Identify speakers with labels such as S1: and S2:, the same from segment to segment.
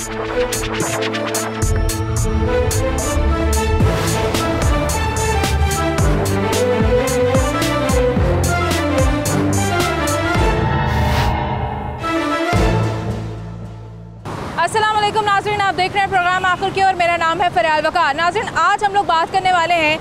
S1: अस्सलाम वालेकुम नाज़रीन, आप देख रहे हैं प्रोग्राम आखिर की और मेरा नाम है फ़रियाल वक़ार। नाज़रीन, आज हम लोग बात करने वाले हैं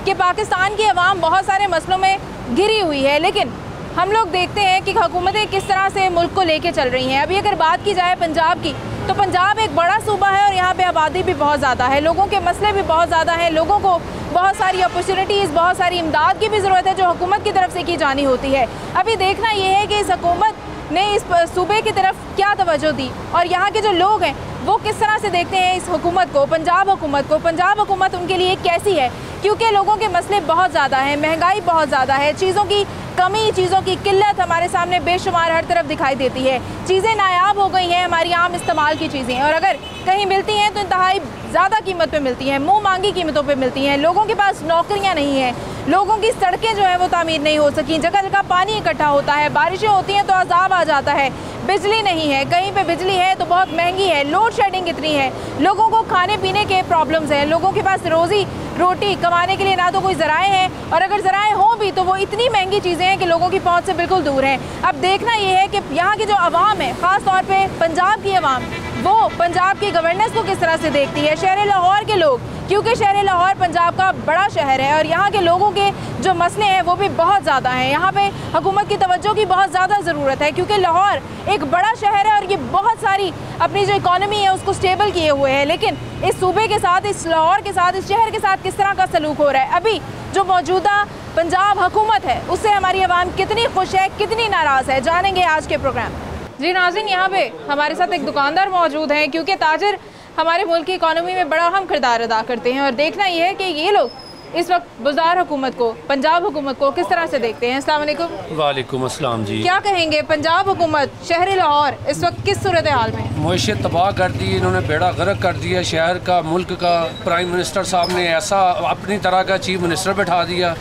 S1: कि पाकिस्तान की अवाम बहुत सारे मसलों में घिरी हुई है, लेकिन हम लोग देखते हैं कि हुकूमतें किस तरह से मुल्क को लेके चल रही हैं। अभी अगर बात की जाए पंजाब की, तो पंजाब एक बड़ा सूबा है और यहाँ पे आबादी भी बहुत ज़्यादा है, लोगों के मसले भी बहुत ज़्यादा हैं, लोगों को बहुत सारी अपॉर्चुनिटीज़, बहुत सारी इमदाद की भी ज़रूरत है जो हुकूमत की तरफ से की जानी होती है। अभी देखना ये है कि इस हुकूमत ने इस सूबे की तरफ क्या तवज्जो दी और यहाँ के जो लोग हैं वो किस तरह से देखते हैं इस हुकूमत को, पंजाब हुकूमत को। पंजाब हुकूमत उनके लिए कैसी है, क्योंकि लोगों के मसले बहुत ज़्यादा हैं, महंगाई बहुत ज़्यादा है, चीज़ों की कमी, चीज़ों की किल्लत हमारे सामने बेशुमार हर तरफ दिखाई देती है। चीज़ें नायाब हो गई हैं, हमारी आम इस्तेमाल की चीज़ें, और अगर कहीं मिलती हैं तो इंतहाई ज़्यादा कीमत पे मिलती हैं, मुँह मांगी कीमतों पे मिलती हैं। लोगों के पास नौकरियाँ नहीं हैं, लोगों की सड़कें जो है वो तामीर नहीं हो सकी, जगह जगह पानी इकट्ठा होता है, बारिशें होती हैं तो अजाब आ जाता है, बिजली नहीं है, कहीं पे बिजली है तो बहुत महंगी है, लोड शेडिंग इतनी है, लोगों को खाने पीने के प्रॉब्लम्स हैं, लोगों के पास रोज़ी रोटी कमाने के लिए ना तो कोई ज़राए हैं, और अगर ज़राए हों भी तो वो इतनी महंगी चीज़ें हैं कि लोगों की पहुंच से बिल्कुल दूर हैं। अब देखना ये है कि यहाँ की जो आवाम है, ख़ास तौर पे पंजाब की आवाम, वो पंजाब की गवर्नेंस को किस तरह से देखती है। शहर लाहौर के लोग, क्योंकि शहर लाहौर पंजाब का बड़ा शहर है और यहाँ के लोगों के जो मसले हैं वो भी बहुत ज़्यादा हैं, यहाँ पे हुकूमत की तवज्जो की बहुत ज़्यादा ज़रूरत है, क्योंकि लाहौर एक बड़ा शहर है और ये बहुत सारी अपनी जो इकॉनमी है उसको स्टेबल किए हुए है। लेकिन इस सूबे के साथ, इस लाहौर के साथ, इस शहर के साथ किस तरह का सलूक हो रहा है, अभी जो मौजूदा पंजाब हुकूमत है उससे हमारी आवाम कितनी खुश है, कितनी नाराज़ है, जानेंगे आज के प्रोग्राम। जी नाज़रीन, यहाँ पे हमारे साथ एक दुकानदार मौजूद हैं, क्योंकि ताजर हमारे मुल्क की इकॉनमी में बड़ा अहम किरदार अदा करते हैं, और देखना ये है कि ये लोग इस वक्त बुज़दार हुकूमत को, पंजाब हुकूमत को किस तरह से देखते हैं। अस्सलाम वालेकुम।
S2: वालेकुम अस्सलाम जी।
S1: क्या कहेंगे, पंजाब हुकूमत शहर लाहौर इस वक्त किस सूरत हाल में?
S2: मुआशरत तबाह कर दी, इन्होंने बेड़ा गर्क कर दिया शहर का, मुल्क का। प्राइम मिनिस्टर साहब ने ऐसा अपनी तरह का चीफ मिनिस्टर बैठा दिया,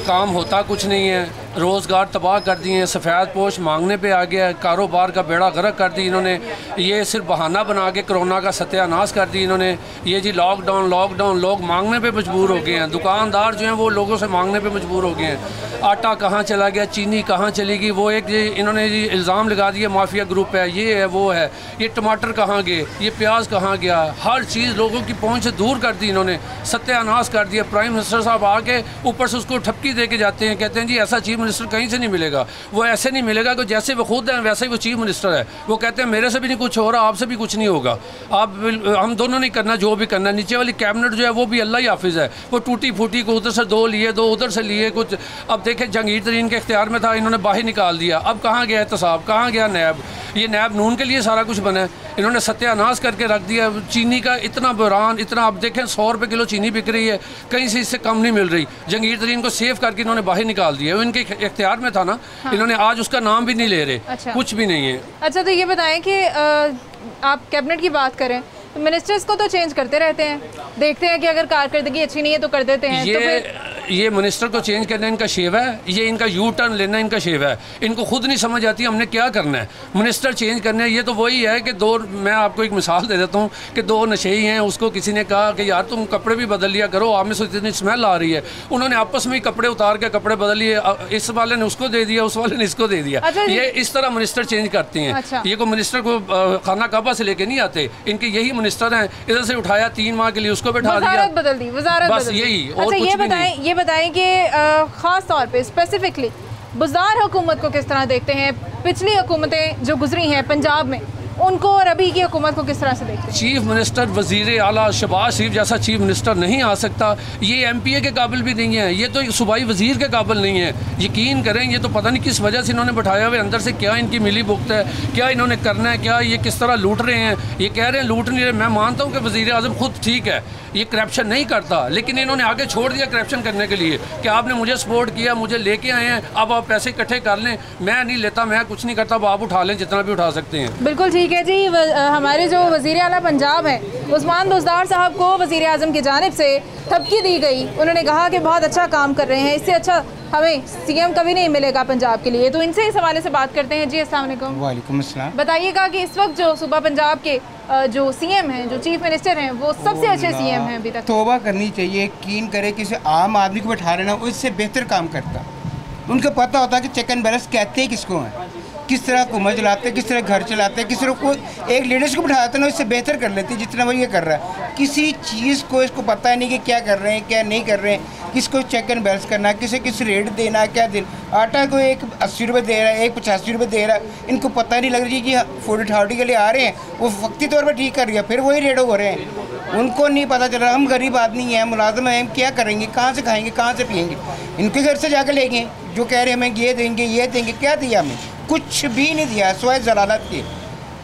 S2: काम होता कुछ नहीं है, रोज़गार तबाह कर दिए, सफ़ेद पोश मांगने पे आ गया, कारोबार का बेड़ा गर्क कर दी इन्होंने। ये सिर्फ बहाना बना के कोरोना का सत्यानाश कर दी इन्होंने। ये जी लॉकडाउन लॉकडाउन, लोग मांगने पे मजबूर हो गए हैं, दुकानदार जो हैं वो लोगों से मांगने पे मजबूर हो गए हैं। आटा कहाँ चला गया, चीनी कहाँ चली गई, वो एक इन्होंने जी इल्ज़ाम लगा दिया माफिया ग्रुप है, ये है वो है। ये टमाटर कहाँ गए, ये प्याज कहाँ गया, हर चीज़ लोगों की पहुँच से दूर कर दी इन्होंने, सत्यानाश कर दिया। प्राइम मिनिस्टर साहब आके ऊपर से उसको ठपकी दे के जाते हैं, कहते हैं जी ऐसा चीफ मिनिस्टर कहीं से नहीं मिलेगा। वो ऐसे नहीं मिलेगा कि जैसे वो खुद हैं वैसे ही वो चीफ मिनिस्टर है। वो कहते हैं मेरे से भी नहीं कुछ हो रहा, आपसे भी कुछ नहीं होगा, आप हम दोनों नहीं करना जो भी करना है। नीचे वाली कैबिनेट जो है वो भी अल्लाह ही हाफिज़ है, वो टूटी फूटी को उधर से दो लिए, दो उधर से लिए कुछ। अब देखें जहांगीर तरीन के इख्तियार में था, इन्होंने बाहर निकाल दिया। अब कहाँ गया एहतसाब, कहाँ गया नैब? ये नैब नून के लिए सारा कुछ बना है, इन्होंने सत्यानाश करके रख दिया। चीनी का इतना बहरान, इतना, अब देखें 100 रुपये किलो चीनी बिक रही है, कहीं से इससे कम नहीं मिल रही। जहांगीर तरीन को सेव करके इन्होंने बाहर निकाल दिया, वो इनके इख्तियार में था ना। हाँ। इन्होंने आज उसका नाम भी नहीं ले रहे। अच्छा। कुछ भी नहीं है। अच्छा, तो ये बताएं कि आप कैबिनेट की बात करें तो मिनिस्टर्स को तो चेंज करते रहते हैं, देखते हैं कि अगर कारकर्दगी अच्छी नहीं है तो कर देते हैं। तो फिर ये मिनिस्टर को चेंज करना इनका शेव है, ये इनका यू टर्न लेना इनका शेव है। इनको खुद नहीं समझ आती हमने क्या करना है, मिनिस्टर चेंज करना है। ये तो वही है कि मैं आपको एक मिसाल दे देता हूँ कि 2 नशेई हैं, उसको किसी ने कहा कि यार तुम कपड़े भी बदल लिया करो, आप में से इतनी स्मेल आ रही है। उन्होंने आपस में ही कपड़े उतार के कपड़े बदल लिए, इस वाले ने उसको दे दिया, उस वाले ने इसको दे दिया। अच्छा, ये इस तरह मिनिस्टर चेंज करते हैं। अच्छा। ये को मिनिस्टर को खाना काबा से लेके नहीं आते, इनके यही मिनिस्टर हैं। इधर से उठाया 3 माह के लिए उसको बैठा दिया,
S1: बदल दी वज़ारत, बस
S2: यही।
S1: अच्छा, ये बताएं कि ख़ास तौर पे स्पेसिफिकली बुज़दार हुकूमत को किस तरह देखते हैं? पिछली हुकूमतें जो गुजरी हैं पंजाब में, उनको और अभी की हुकूमत को किस तरह से देखते हैं?
S2: चीफ मिनिस्टर वज़ीर आला शहबाज शरीफ जैसा चीफ मिनिस्टर नहीं आ सकता। ये MPA के काबिल भी नहीं है, ये तो सूबाई वज़ीर के काबिल नहीं है। यकीन करें, ये तो पता नहीं किस वजह से इन्होंने बैठाया हुआ, अंदर से क्या इनकी मिली भुगत है, क्या इन्होंने करना है, क्या ये किस तरह लूट रहे हैं। ये कह रहे हैं लूट नहीं रहे, मैं मानता हूँ कि वज़ीर आज़म खुद ठीक है, ये करप्शन नहीं करता, लेकिन इन्होंने आगे छोड़ दिया करप्शन करने के लिए कि आपने मुझे सपोर्ट किया, मुझे लेके आए हैं, अब आप पैसे इकट्ठे कर लें, मैं नहीं लेता, मैं कुछ नहीं करता, अब आप उठा लें जितना भी उठा सकते हैं।
S1: बिल्कुल ठीक है जी। हमारे जो वज़ीर आला पंजाब है उस्मान बुज़दार साहब को वज़ीर आज़म की जानिब से थपकी दी गई। उन्होंने कहा कि बहुत अच्छा काम कर रहे हैं, इससे अच्छा हमें सीएम कभी नहीं मिलेगा पंजाब के लिए। तो इनसे इस हवाले से बात करते हैं। जी अस्सलाम वालेकुम।
S3: वालेकुम अस्सलाम।
S1: बताइएगा कि इस वक्त जो सूबा पंजाब के जो सीएम हैं, जो चीफ मिनिस्टर हैं, वो सबसे अच्छे सीएम हैं अभी तक।
S3: तौबा करनी चाहिए, यकीन करे किसी आम आदमी को बैठा लेना उससे बेहतर काम करता। उनको पता होता कि चेक एंड बैलेंस कहते हैं किसको हैं, किस तरह हुकूमत चलाते हैं, किस तरह घर चलाते हैं, किस तरह को एक लीडर्स को बिठा देते हैं, उससे बेहतर कर लेते हैं जितना वो ये कर रहा है। किसी चीज़ को इसको पता ही नहीं कि क्या कर रहे हैं क्या नहीं कर रहे हैं, किसको चेक एंड बैलेंस करना, किसे किस रेट देना, क्या देना। आटा को एक 80 रुपये दे रहा है, एक 85 रुपये दे रहा है, इनको पता नहीं लग रही कि फूड अथॉरिटी के लिए आ रहे हैं, वो वक्ती तौर पर ठीक कर रही है, फिर वही रेट हो रहे हैं। उनको नहीं पता चल रहा हम गरीब आदमी हैं, मुलाजम हैं, हम क्या करेंगे, कहाँ से खाएँगे, कहाँ से पियेंगे। इनके घर से जाकर लेंगे जो कह रहे हैं हमें ये देंगे, क्या दिया हमें? कुछ भी नहीं दिया, सिवाय जलालत के,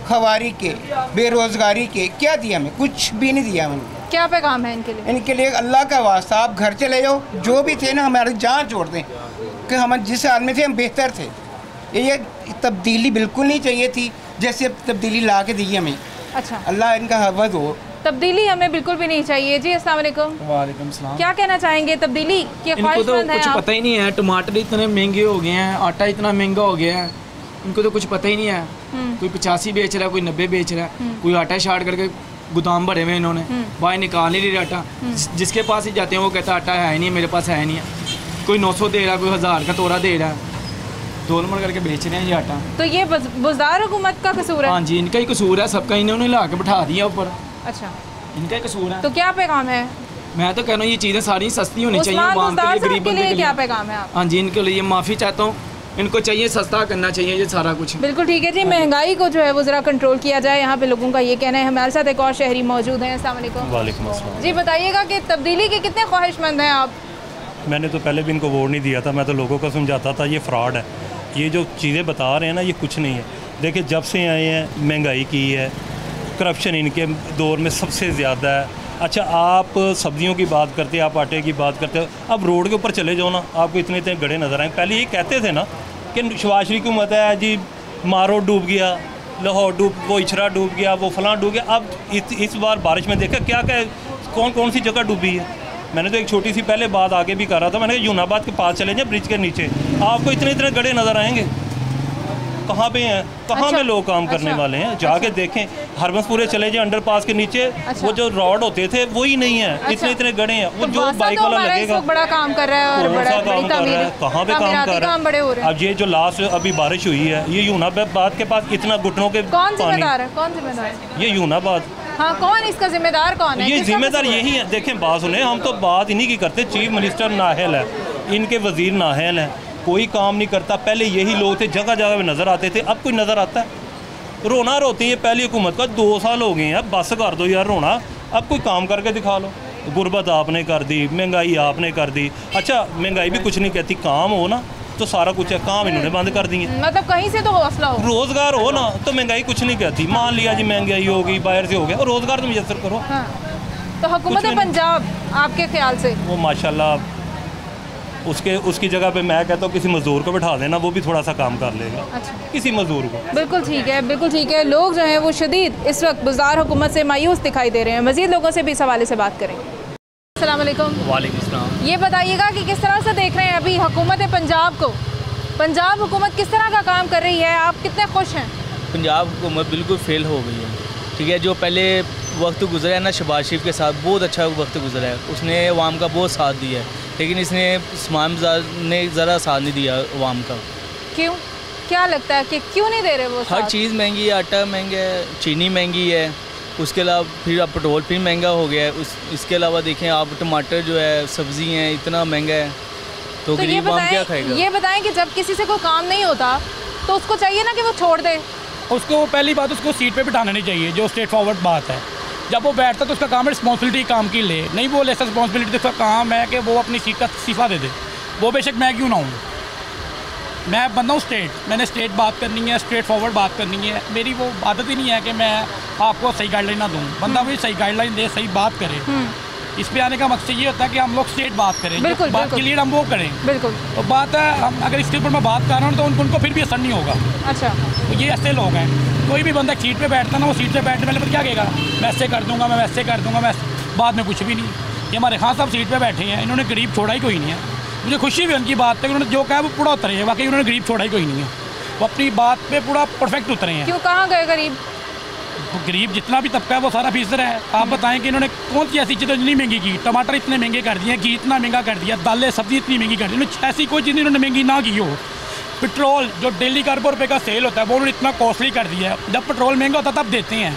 S3: खवारी के, बेरोज़गारी के। क्या दिया हमें? कुछ भी नहीं दिया हमें।
S1: क्या पैगाम है इनके लिए?
S3: इनके लिए अल्लाह का वास्ता आप घर चले जाओ, जो भी थे ना हमारी जान छोड़ दें कि हम जिस हाल में थे हम बेहतर थे। ये तब्दीली बिल्कुल नहीं चाहिए थी, जैसे तब्दीली ला के दी हमें।
S1: अच्छा,
S3: अल्लाह इनका हवद हो।
S1: तब्दीली हमें बिल्कुल भी नहीं चाहिए। जी अस्सलाम वालेकुम।
S4: वालेकुम सलाम।
S1: क्या कहना चाहेंगे तब्दीली के
S4: इनको तो
S1: ख्वाहिशमंद हैं
S4: कुछ
S1: आप?
S4: पता ही नहीं है, टमाटर इतने महंगे हो गए हैं, आटा इतना महंगा हो गया है, इनको तो कुछ पता ही नहीं है। कोई 85 बेच रहा है, कोई 90 बेच रहा है, कोई आटा शार्ट करके गोदाम भरे हुए इन्होंने, बाहर निकाल नहीं रहे आटा। जिसके पास ही जाते हैं वो कहता है आटा है नहीं, मेरे पास है नहीं है। कोई 900 दे रहा है, कोई 1000 का तोड़ा दे रहा है, 2 नंबर करके बेच रहे हैं ये आटा।
S1: तो ये बुज़दार हुकूमत का कसूर है?
S4: हाँ जी, इनका ही कसूर है, सबका इन्होंने ला के बैठा दिया ऊपर।
S1: अच्छा,
S4: इनका ही कसूर है।
S1: तो क्या पैगाम है?
S4: मैं तो कह रहा हूँ ये चीज़ें सारी सस्ती होनी चाहिए
S1: उस्मान
S4: आवाम के
S1: बुज़दार
S4: लिए,
S1: साहब
S4: गरीब
S1: के
S4: बंदे
S1: लिए
S4: के
S1: क्या
S4: लिए।
S1: पैगाम है आप?
S4: हाँ जी, इनके लिए माफ़ी चाहता हूँ, इनको चाहिए सस्ता करना चाहिए ये सारा कुछ।
S1: बिल्कुल ठीक है जी, महंगाई को जो है वो ज़रा कंट्रोल किया जाए, यहाँ पे लोगों का ये कहना है। हमारे साथ एक और शहरी मौजूद हैं। अस्सलाम वालेकुम।
S5: वालेकुम अस्सलाम।
S1: जी बताइएगा कि तब्दीली के कितने ख्वाहिशमंद हैं आप?
S5: मैंने तो पहले भी इनको वोट नहीं दिया था, मैं तो लोगों को समझाता था ये फ्रॉड है, ये जो चीज़ें बता रहे हैं ना ये कुछ नहीं है। देखिए जब से आए हैं महंगाई की है, करप्शन इनके दौर में सबसे ज़्यादा है। अच्छा आप सब्जियों की बात करते हैं, आप आटे की बात करते हो, अब रोड के ऊपर चले जाओ ना, आपको इतने इतने गड्ढे नज़र आएंगे। पहले ये कहते थे ना कि शहबाज शरीफ की हुकूमत है जी, मारो डूब गया, लाहौर वो इचरा डूब गया, वो फलां डूब गया। अब इस बार बारिश में देखा क्या क्या कौन कौन सी जगह डूबी है। मैंने तो एक छोटी सी पहले बात आगे भी कर रहा था, मैंने कहा यूनाबाद के पास चले जाए, ब्रिज के नीचे आपको इतने इतने गड्ढे नज़र आएंगे। कहाँ पे हैं, कहाँ
S1: अच्छा,
S5: पे लोग काम करने
S1: अच्छा,
S5: वाले हैं, जाके देखें। हरबंसपुरे चले जाए, अंडरपास के नीचे
S1: अच्छा,
S5: वो जो रॉड होते थे वही नहीं है।
S1: अच्छा,
S5: इतने इतने गड्ढे हैं। वो
S1: तो
S5: जो
S1: वासा
S5: बाइक
S1: तो
S5: वाला
S1: हमारा इस
S5: लगेगा
S1: वक्त बड़ा काम कर रहा है और
S5: कौन
S1: बड़ा
S5: सा
S1: बड़ी
S5: काम कर रहा है, कहाँ पे काम
S1: तामीराती
S5: कर रहा
S1: काम बड़े हो रहे
S5: है।
S1: हैं।
S5: अब ये जो लास्ट अभी बारिश हुई है, ये यूनाबाद के पास इतना घुटनों के
S1: कौन
S5: पानी,
S1: जिम्मेदार है? कौन जिम्मेदार है?
S5: ये यूनाबाद,
S1: हाँ, कौन इसका जिम्मेदार कौन है?
S5: ये
S1: किसका
S5: जिम्मेदार
S1: कसूर है?
S5: यही है। देखें बात सुने, हम तो बात इन्हीं की करते। चीफ मिनिस्टर नाहल है, इनके वजीर नाहल है, कोई काम नहीं करता। पहले यही लोग थे, जगह जगह पे नज़र आते थे, अब कोई नज़र आता है? रोना रोती है पहली हुकूमत का, 2 साल हो गए हैं, बस कर दो यार रोना, अब कोई काम करके दिखा लो। गुर्बत आपने कर दी, महंगाई आपने कर दी। अच्छा महंगाई भी कुछ नहीं कहती, काम हो ना तो सारा कुछ है, काम इन्होंने बंद कर दिए।
S1: मतलब कहीं से तो हौसला हो,
S5: रोज़गार हो ना तो महंगाई कुछ नहीं कहती। मान लिया जी महंगाई होगी, बाहर से हो गया, और रोज़गार तो मुयसर करो।
S1: हाँ। तो हुकूमत पंजाब आपके ख्याल से
S5: वो माशाल्लाह उसकी जगह पे मैं कहता हूँ किसी मज़दूर को बिठा देना, वो भी थोड़ा सा काम कर लेगा।
S1: अच्छा,
S5: किसी मज़दूर को।
S1: बिल्कुल ठीक है, बिल्कुल ठीक है। लोग जो हैं वो शदीद इस वक्त बुज़दार हुकूमत से मायूस दिखाई दे रहे हैं। मज़ीद लोगों से भी इस हवाले से बात करेंगे। अस्सलाम वालेकुम।
S6: वालेकुम सलाम।
S1: ये बताइएगा कि किस तरह से देख रहे हैं अभी हुकूमत पंजाब को? पंजाब हुकूमत किस तरह का काम कर रही है, आप कितने खुश हैं?
S6: पंजाब हुकूमत बिल्कुल फेल हो गई है। ठीक है, जो पहले वक्त गुजरा है ना शहबाज शरीफ के साथ, बहुत अच्छा वक्त गुजरा है, उसने अवाम का बहुत साथ दिया है। लेकिन इसने इस्माम ने ज़रा साथ नहीं दिया अवाम का।
S1: क्यों, क्या लगता है कि क्यों नहीं दे रहे वो
S6: हर
S1: साथ?
S6: चीज़ महंगी है, आटा महंगा है, चीनी महंगी है, उसके अलावा फिर अब पेट्रोल फिर महंगा हो गया है। इसके अलावा देखें आप टमाटर जो है, सब्ज़ी हैं, इतना महंगा है, तो
S1: तो ये
S6: गरीब आम क्या खाएगा?
S1: ये बताएं कि जब किसी से कोई काम नहीं होता तो उसको चाहिए ना कि वो छोड़ दे।
S7: उसको पहली बात उसको सीट पे बिठाना नहीं चाहिए, जो स्ट्रेट फॉरवर्ड बात है। जब वो बैठता तो उसका काम है रिस्पॉन्सिबिलिटी काम की ले, नहीं वो ले रिस्पॉन्सिबिलिटी, उसका काम है कि वो अपनी सीट का इस्तीफ़ा दे दे। वो बेशक मैं क्यों ना हूँ, मैं बंदा हूँ स्ट्रेट, मैंने स्ट्रेट बात करनी है, स्ट्रेट फॉरवर्ड बात करनी है। मेरी वो आदत ही नहीं है कि मैं आपको सही गाइडलाइन ना दूँ, बंदा मुझे सही गाइडलाइन दे, सही बात करे। इस पे आने का मकसद ये होता है कि हम लोग स्ट्रेट बात करें,
S1: बिल्कुल,
S7: बात
S1: बिल्कुल।
S7: के लिए हम वो करें।
S1: बिल्कुल।
S7: तो बात है, हम अगर इसके ऊपर मैं बात कर रहा हूँ तो उनको फिर भी असर नहीं होगा।
S1: अच्छा,
S7: ये ऐसे लोग हैं, कोई भी बंदा सीट पे बैठता ना, वो सीट पे बैठने पहले क्या कहेगा, मैं ऐसे कर दूंगा, मैं वैसे कर दूंगा, मैं बाद में कुछ भी नहीं। ये हमारे खान साहब सीट पे बैठे हैं, इन्होंने गरीब छोड़ा ही कोई नहीं है। मुझे खुशी भी उनकी बात पे, उन्होंने जो कहा वो पूरा उतरे हैं, वाकई उन्होंने गरीब छोड़ा ही कोई नहीं है, वो अपनी बात पे पूरा परफेक्ट उतरे हैं।
S1: क्यों, कहाँ गए गरीब?
S7: गरीब जितना भी तबका है वो सारा फीसद है। आप बताएं कि इन्होंने कौन सी ऐसी चीज़ें इतनी महंगी की, टमाटर इतने महंगे कर दिए, घी इतना महंगा कर दिया, दालें सब्जी इतनी महंगी कर दी, इन्होंने ऐसी कोई चीज़ इन्होंने महंगी ना की हो। पेट्रोल जो डेली का ₹1 का सेल होता है वो उन्होंने इतना कॉस्टली कर दिया है। जब पेट्रोल महंगा होता तब देते हैं,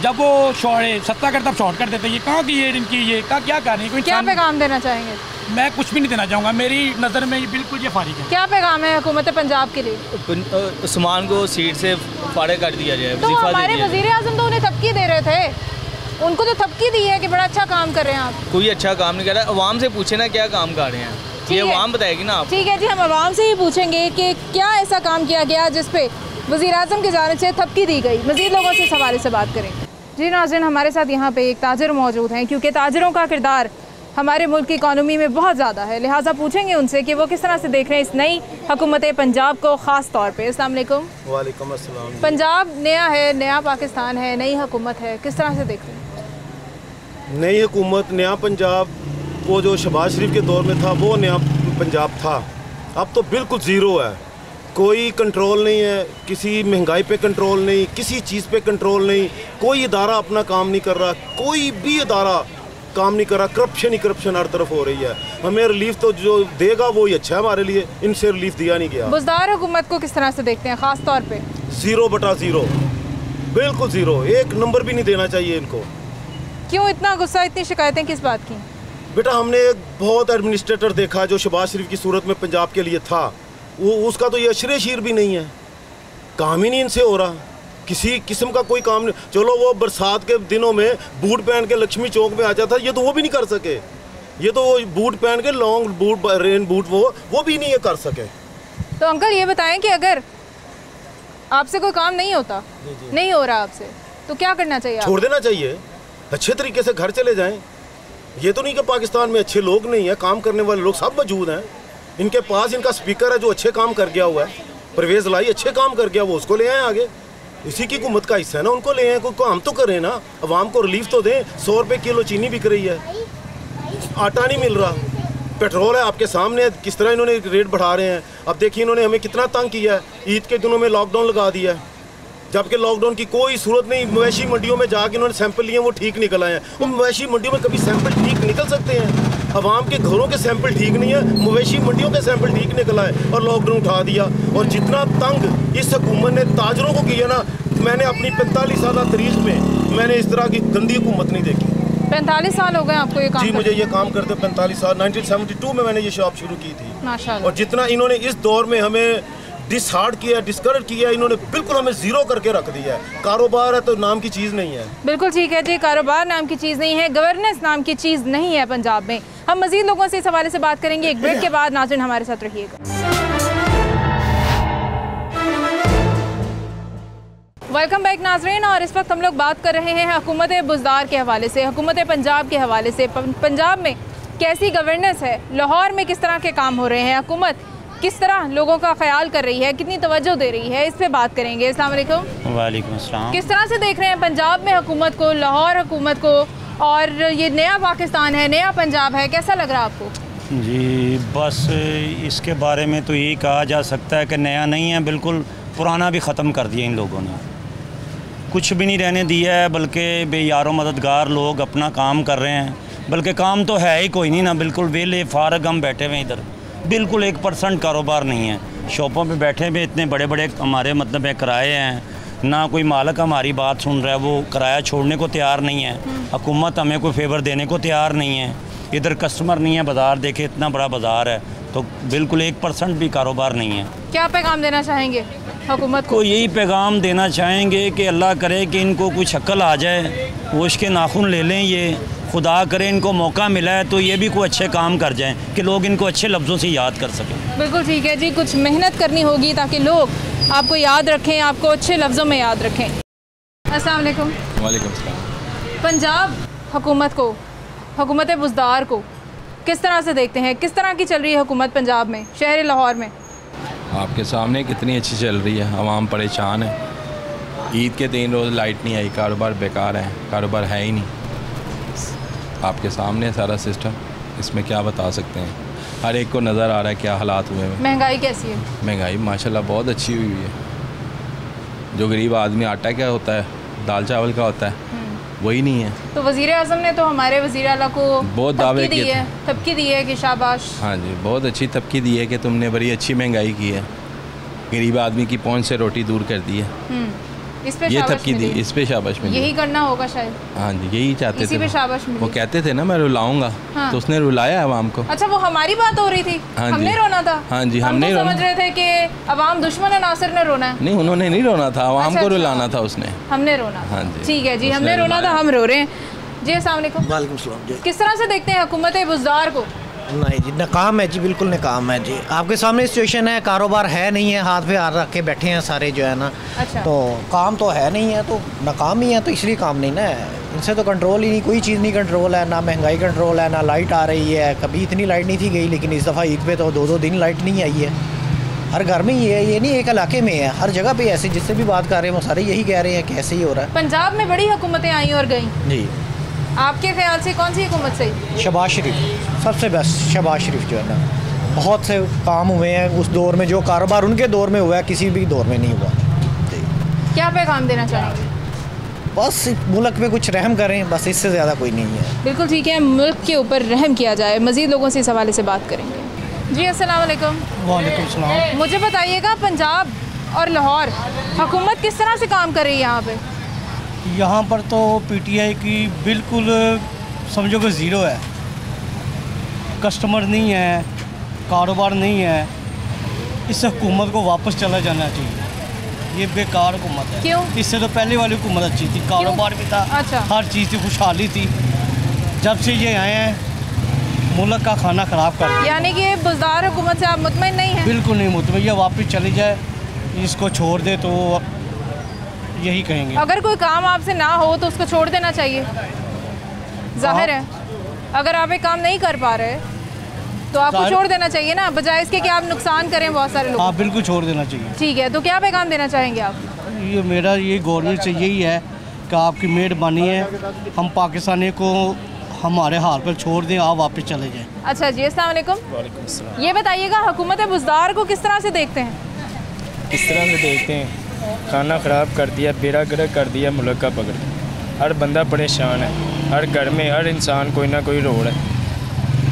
S7: जब वो सस्ता कर तब शॉर्ट कर देते हैं। ये कहाँ की है इनकी, ये क्या कर रही है?
S1: क्या पैगाम देना चाहेंगे?
S7: मैं कुछ भी नहीं देना चाहूँगा, मेरी नज़र में ये बिल्कुल ये फारिग है। क्या
S1: पैगाम है हुकूमत पंजाब के लिए?
S6: उस्मान को सीट से फारिग कर दिया जाए।
S1: तो हमारे वज़ीर आज़म तो उन्हें थपकी दे रहे थे, उनको तो थपकी दी है कि बड़ा अच्छा काम कर रहे हैं आप।
S6: कोई अच्छा काम नहीं कर रहा, अवाम से पूछे ना क्या काम कर रहे हैं, ये अवाम बताएगी ना आप।
S1: ठीक है जी, हम अवाम से ही पूछेंगे कि क्या ऐसा काम किया गया जिस पे वज़ीर आज़म की जानिब से थपकी दी गई। मज़ीद लोगों से इस हवाले से बात करेंगे। जी नाज़रीन, हमारे साथ यहाँ पे एक ताजिर मौजूद हैं, क्योंकि ताजिरों का किरदार हमारे मुल्क की इकॉनमी में बहुत ज़्यादा है, लिहाजा पूछेंगे उनसे कि वो किस तरह से देख रहे हैं इस नई हुकूमत पंजाब को ख़ास तौर पे। अस्सलाम वालेकुम।
S8: वालेकुम अस्सलाम।
S1: पंजाब नया है, नया पाकिस्तान है, नई हुकूमत है, किस तरह से देख रहे हैं?
S8: नई हुकूमत, नया पंजाब, वो जो शहबाज शरीफ के दौर में था वो नया पंजाब था, अब तो बिल्कुल ज़ीरो है। कोई कंट्रोल नहीं है, किसी महंगाई पे कंट्रोल नहीं, किसी चीज़ पे कंट्रोल नहीं, कोई इदारा अपना काम नहीं कर रहा, कोई भी इदारा काम नहीं कर रहा, करप्शन ही करप्शन हर तरफ हो रही है। हमें रिलीफ तो जो देगा वो ही अच्छा है हमारे लिए, इनसे रिलीफ दिया नहीं गया।
S1: बुज़दार हुकूमत को किस तरह से देखते हैं ख़ास तौर पे?
S8: 0/0, बिल्कुल ज़ीरो, एक नंबर भी नहीं देना चाहिए इनको।
S1: क्यों इतना गुस्सा, इतनी शिकायतें किस बात की?
S8: बेटा, हमने एक बहुत एडमिनिस्ट्रेटर देखा जो शहबाज शरीफ की सूरत में पंजाब के लिए था, वो उसका तो ये अशरे शीर भी नहीं है, काम ही नहीं इनसे हो रहा, किसी किस्म का कोई काम नहीं। चलो वो बरसात के दिनों में बूट पहन के लक्ष्मी चौक में आ जाता, ये तो वो भी नहीं कर सके। ये तो बूट पहन के लॉन्ग बूट, रेन बूट, वो भी नहीं ये कर सके।
S1: तो अंकल ये बताएं कि अगर आपसे कोई काम नहीं होता, नहीं हो रहा आपसे, तो क्या करना चाहिए?
S8: छोड़ देना चाहिए, अच्छे तरीके से घर चले जाएं। ये तो नहीं कि पाकिस्तान में अच्छे लोग नहीं है, काम करने वाले लोग सब मौजूद हैं। इनके पास इनका स्पीकर है जो अच्छे काम कर गया हुआ है, परवेज़ लाई अच्छे काम कर गया, वो उसको ले आए आगे। इसी की हुकूमत का हिस्सा है ना, उनको ले आए, कोई काम तो करें ना, अवाम को रिलीफ तो दें। 100 रुपये किलो चीनी बिक रही है, आटा नहीं मिल रहा, पेट्रोल है आपके सामने, किस तरह इन्होंने रेट बढ़ा रहे हैं। अब देखिए इन्होंने हमें कितना तंग किया है, ईद के दिनों में लॉकडाउन लगा दिया है, जबकि लॉकडाउन की कोई सूरत नहीं। मवेशी मंडियों में जाके इन्होंने सैंपल लिए, वो ठीक निकल आए हैं। वो मवेशी मंडियों में कभी सैंपल ठीक निकल सकते हैं? अवाम के घरों के सैंपल ठीक नहीं है, मवेशी मंडियों के सैंपल ठीक निकल आए और लॉकडाउन उठा दिया। और जितना तंग इस हुकूमत ने ताजरों को किया ना, मैंने अपनी 45 साल तारीख में मैंने इस तरह की गंदी हुकूमत नहीं देखी।
S1: 45 साल हो गए आपको ये काम?
S8: जी, मुझे ये काम करते 45 साल। 1972 में मैंने ये शॉप शुरू की थी
S1: माशाल्लाह।
S8: और जितना इन्होंने इस दौर में हमें डिसहार्ड किया, डिस्करेज किया, इन्होंने बिल्कुल हमें ज़ीरो करके रख दिया है। कारोबार है तो नाम की चीज़ नहीं है।
S1: बिल्कुल ठीक है जी, कारोबार नाम की चीज़ नहीं है, गवर्नेंस नाम की चीज़ नहीं है पंजाब में। हम मज़ीद लोगों से इस हवाले से बात करेंगे एक ब्रेक के बाद। नाज़रीन हमारे साथ रहिएगा। वेलकम बैक नाज़रीन, और इस वक्त हम लोग बात कर रहे हैं हुकूमत बुज़दार के हवाले से, हुकूमत पंजाब के हवाले से। पंजाब में कैसी गवर्नेंस है, लाहौर में किस तरह के काम हो रहे हैं, हुकूमत किस तरह लोगों का ख्याल कर रही है, कितनी तवज्जो दे रही है, इस पे बात करेंगे। अस्सलाम वालेकुम।
S9: वालेकुम अस्सलाम।
S1: किस तरह से देख रहे हैं पंजाब में हुकूमत को, लाहौर हुकूमत को, और ये नया पाकिस्तान है, नया पंजाब है, कैसा लग रहा है आपको?
S9: जी बस इसके बारे में तो यही कहा जा सकता है कि नया नहीं है, बिल्कुल पुराना भी ख़त्म कर दिया इन लोगों ने, कुछ भी नहीं रहने दिया है। बल्कि बेयारो मददगार लोग अपना काम कर रहे हैं, बल्कि काम तो है ही कोई नहीं ना, बिल्कुल वेले फारग हम बैठे हुए इधर, बिल्कुल 1% कारोबार नहीं है। शॉपों पे बैठे हुए इतने बड़े बड़े हमारे मतलब है किराए हैं, ना कोई मालिक हमारी बात सुन रहा है, वो किराया छोड़ने को तैयार नहीं है। हुकूमत हमें कोई फेवर देने को तैयार नहीं है। इधर कस्टमर नहीं है, बाज़ार देखे इतना बड़ा बाज़ार है, तो बिल्कुल 1% भी कारोबार नहीं है।
S1: क्या पैगाम देना चाहेंगे हुकूमत को?
S9: यही पैगाम देना चाहेंगे कि अल्लाह करे कि इनको कुछ अक्ल आ जाए, वो इसके नाखून ले लें, ये खुदा करे इनको मौका मिला है तो ये भी कोई अच्छे काम कर जाएं कि लोग इनको अच्छे लफ्ज़ों से याद कर सकें।
S1: बिल्कुल ठीक है जी, कुछ मेहनत करनी होगी ताकि लोग आपको याद रखें, आपको अच्छे लफ्ज़ों में याद रखें। अस्सलाम वालेकुम।
S10: वालेकुम सलाम।
S1: पंजाब हुकूमत को, हुकूमत बुज़दार को किस तरह से देखते हैं, किस तरह की चल रही है हुकूमत पंजाब में, शहर लाहौर में?
S10: आपके सामने कितनी अच्छी चल रही है, आवाम परेशान है। ईद के 3 रोज़ लाइट नहीं आई, कारोबार बेकार है, कारोबार है ही नहीं। आपके सामने सारा सिस्टम, इसमें क्या बता सकते हैं। हर एक को नज़र आ रहा है क्या हालात हुए हैं।
S1: महंगाई कैसी है?
S10: महंगाई माशाल्लाह बहुत अच्छी हुई है। जो गरीब आदमी आटा क्या होता है, दाल चावल का होता है, वही नहीं है।
S1: तो वज़ीर आज़म ने तो हमारे वज़ीर आला को
S10: बहुत दावे किए थे,
S1: तबकी दी है कि शाबाश।
S10: हाँ जी, बहुत अच्छी तबकी दी है कि तुमने बड़ी अच्छी महंगाई की है, गरीब आदमी की पहुंच से रोटी दूर कर दी है।
S1: इस पे
S10: ये
S1: शाबाश
S10: तबकी दी,
S1: मिली।
S10: इस पे शाबाश मिली।
S1: यही करना होगा शायद।
S10: हाँ जी, यही चाहते
S1: इसी
S10: थे
S1: पे
S10: वो।
S1: शाबाश मिली।
S10: वो कहते थे ना मैं रुलाऊंगा,
S1: हाँ।
S10: तो उसने रुलाया आवाम को।
S1: अच्छा, वो हमारी बात हो रही थी,
S10: हाँ
S1: हमने
S10: जी।
S1: रोना था।
S10: हाँ जी,
S1: हम
S10: हमने
S1: तो
S10: रोना।
S1: समझ रहे थे कि अवाम दुश्मन है, नासिर ने रोना है।
S10: नहीं, उन्होंने नहीं रोना था, आवाम
S1: अच्छा,
S10: को
S1: अच्छा।
S10: रुलाना था उसने।
S1: हमने रोना।
S10: हाँ जी,
S1: ठीक है जी,
S10: उसने
S1: हमने रोना था,
S10: रुलाया।
S1: हम रो रहे हैं जी। अस्सलाम वालेकुम।
S11: वालेकुम सलाम जी।
S1: किस तरह से देखते हैं हुकूमत बुज़दार को?
S11: नहीं जी, नाकाम है जी, बिल्कुल नाकाम है जी। आपके सामने सिचुएशन है, कारोबार है नहीं है, हाथ पे हाथ रख के बैठे हैं सारे जो है ना।
S1: अच्छा।
S11: तो काम तो है नहीं है, तो नाकाम ही है, तो इसलिए काम नहीं ना है। इनसे तो कंट्रोल ही नहीं, कोई चीज़ नहीं कंट्रोल है, ना महंगाई कंट्रोल है, ना लाइट आ रही है। कभी इतनी लाइट नहीं थी गई, लेकिन इस दफ़ा ईद पे तो 2-2 दिन लाइट नहीं आई है। हर घर में ये है, ये नहीं एक इलाके में है, हर जगह पे ऐसे। जिससे भी बात कर रहे हैं वो सारे यही कह रहे हैं कि ऐसे ही हो रहा है।
S1: पंजाब में बड़ी हुकूमतें आई और गई,
S11: जी।
S1: आपके ख्याल से कौन सी हुकूमत सही?
S11: शहबाज शरीफ सबसे बेस्ट। शहबाज शरीफ जो है ना, बहुत से काम हुए हैं उस दौर में, जो कारोबार उनके दौर में हुआ है किसी भी दौर में नहीं हुआ।
S1: क्या पैगाम देना चाहेंगे?
S11: बस मुल्क पे कुछ रहम करें, बस इससे ज़्यादा कोई नहीं है।
S1: बिल्कुल ठीक है, मुल्क के ऊपर रहम किया जाए। मज़ीद लोगों से इस हवाले से बात करेंगे जी। अस्सलाम वालेकुम।
S12: वालेकुम सलाम।
S1: मुझे बताइएगा, पंजाब और लाहौर हुकूमत किस तरह से काम कर रही है यहाँ पे?
S12: यहाँ पर तो पीटीआई की बिल्कुल समझो कि ज़ीरो है। कस्टमर नहीं है, कारोबार नहीं है। इस हुकूमत को वापस चला जाना चाहिए। ये बेकार हुकूमत है।
S1: क्यों?
S12: इससे तो पहले वाली हुकूमत अच्छी थी, कारोबार भी था।
S1: अच्छा।
S12: हर चीज़ की खुशहाली थी। जब से ये आए हैं, मुल्क का खाना ख़राब कर दिया।
S1: यानी कि बुज़दार हुकूमत से आप मुतमईन नहीं हैं?
S12: बिल्कुल नहीं मुतमईन। ये वापस चली जाए, इसको छोड़ दे, तो यही कहेंगे।
S1: अगर कोई काम आपसे ना हो तो उसको छोड़ देना चाहिए। जाहिर है, अगर आप एक काम नहीं कर पा रहे तो आपको छोड़ देना चाहिए ना, बजाय इसके कि आप नुकसान करें बहुत सारे लोग।
S12: हाँ, बिल्कुल छोड़ देना चाहिए।
S1: ठीक है, तो क्या पैगाम देना चाहेंगे आप?
S12: ये मेरा ये गवर्नमेंट से यही है कि आपकी मेहरबानी है, हम पाकिस्तानी को हमारे हाल पर छोड़ दें, आप वापस चले जाएं।
S1: अच्छा जी, अस्सलाम वालेकुम।
S6: वालेकुम सलाम।
S1: ये बताइएगा, हुकूमत बुज़दार को किस तरह से देखते हैं?
S6: किस तरह से देखते हैं? खाना ख़राब कर दिया, बेड़ा गर्क कर दिया मुल्क का पकड़। हर बंदा परेशान है, हर घर में हर इंसान कोई ना कोई रो रहा है।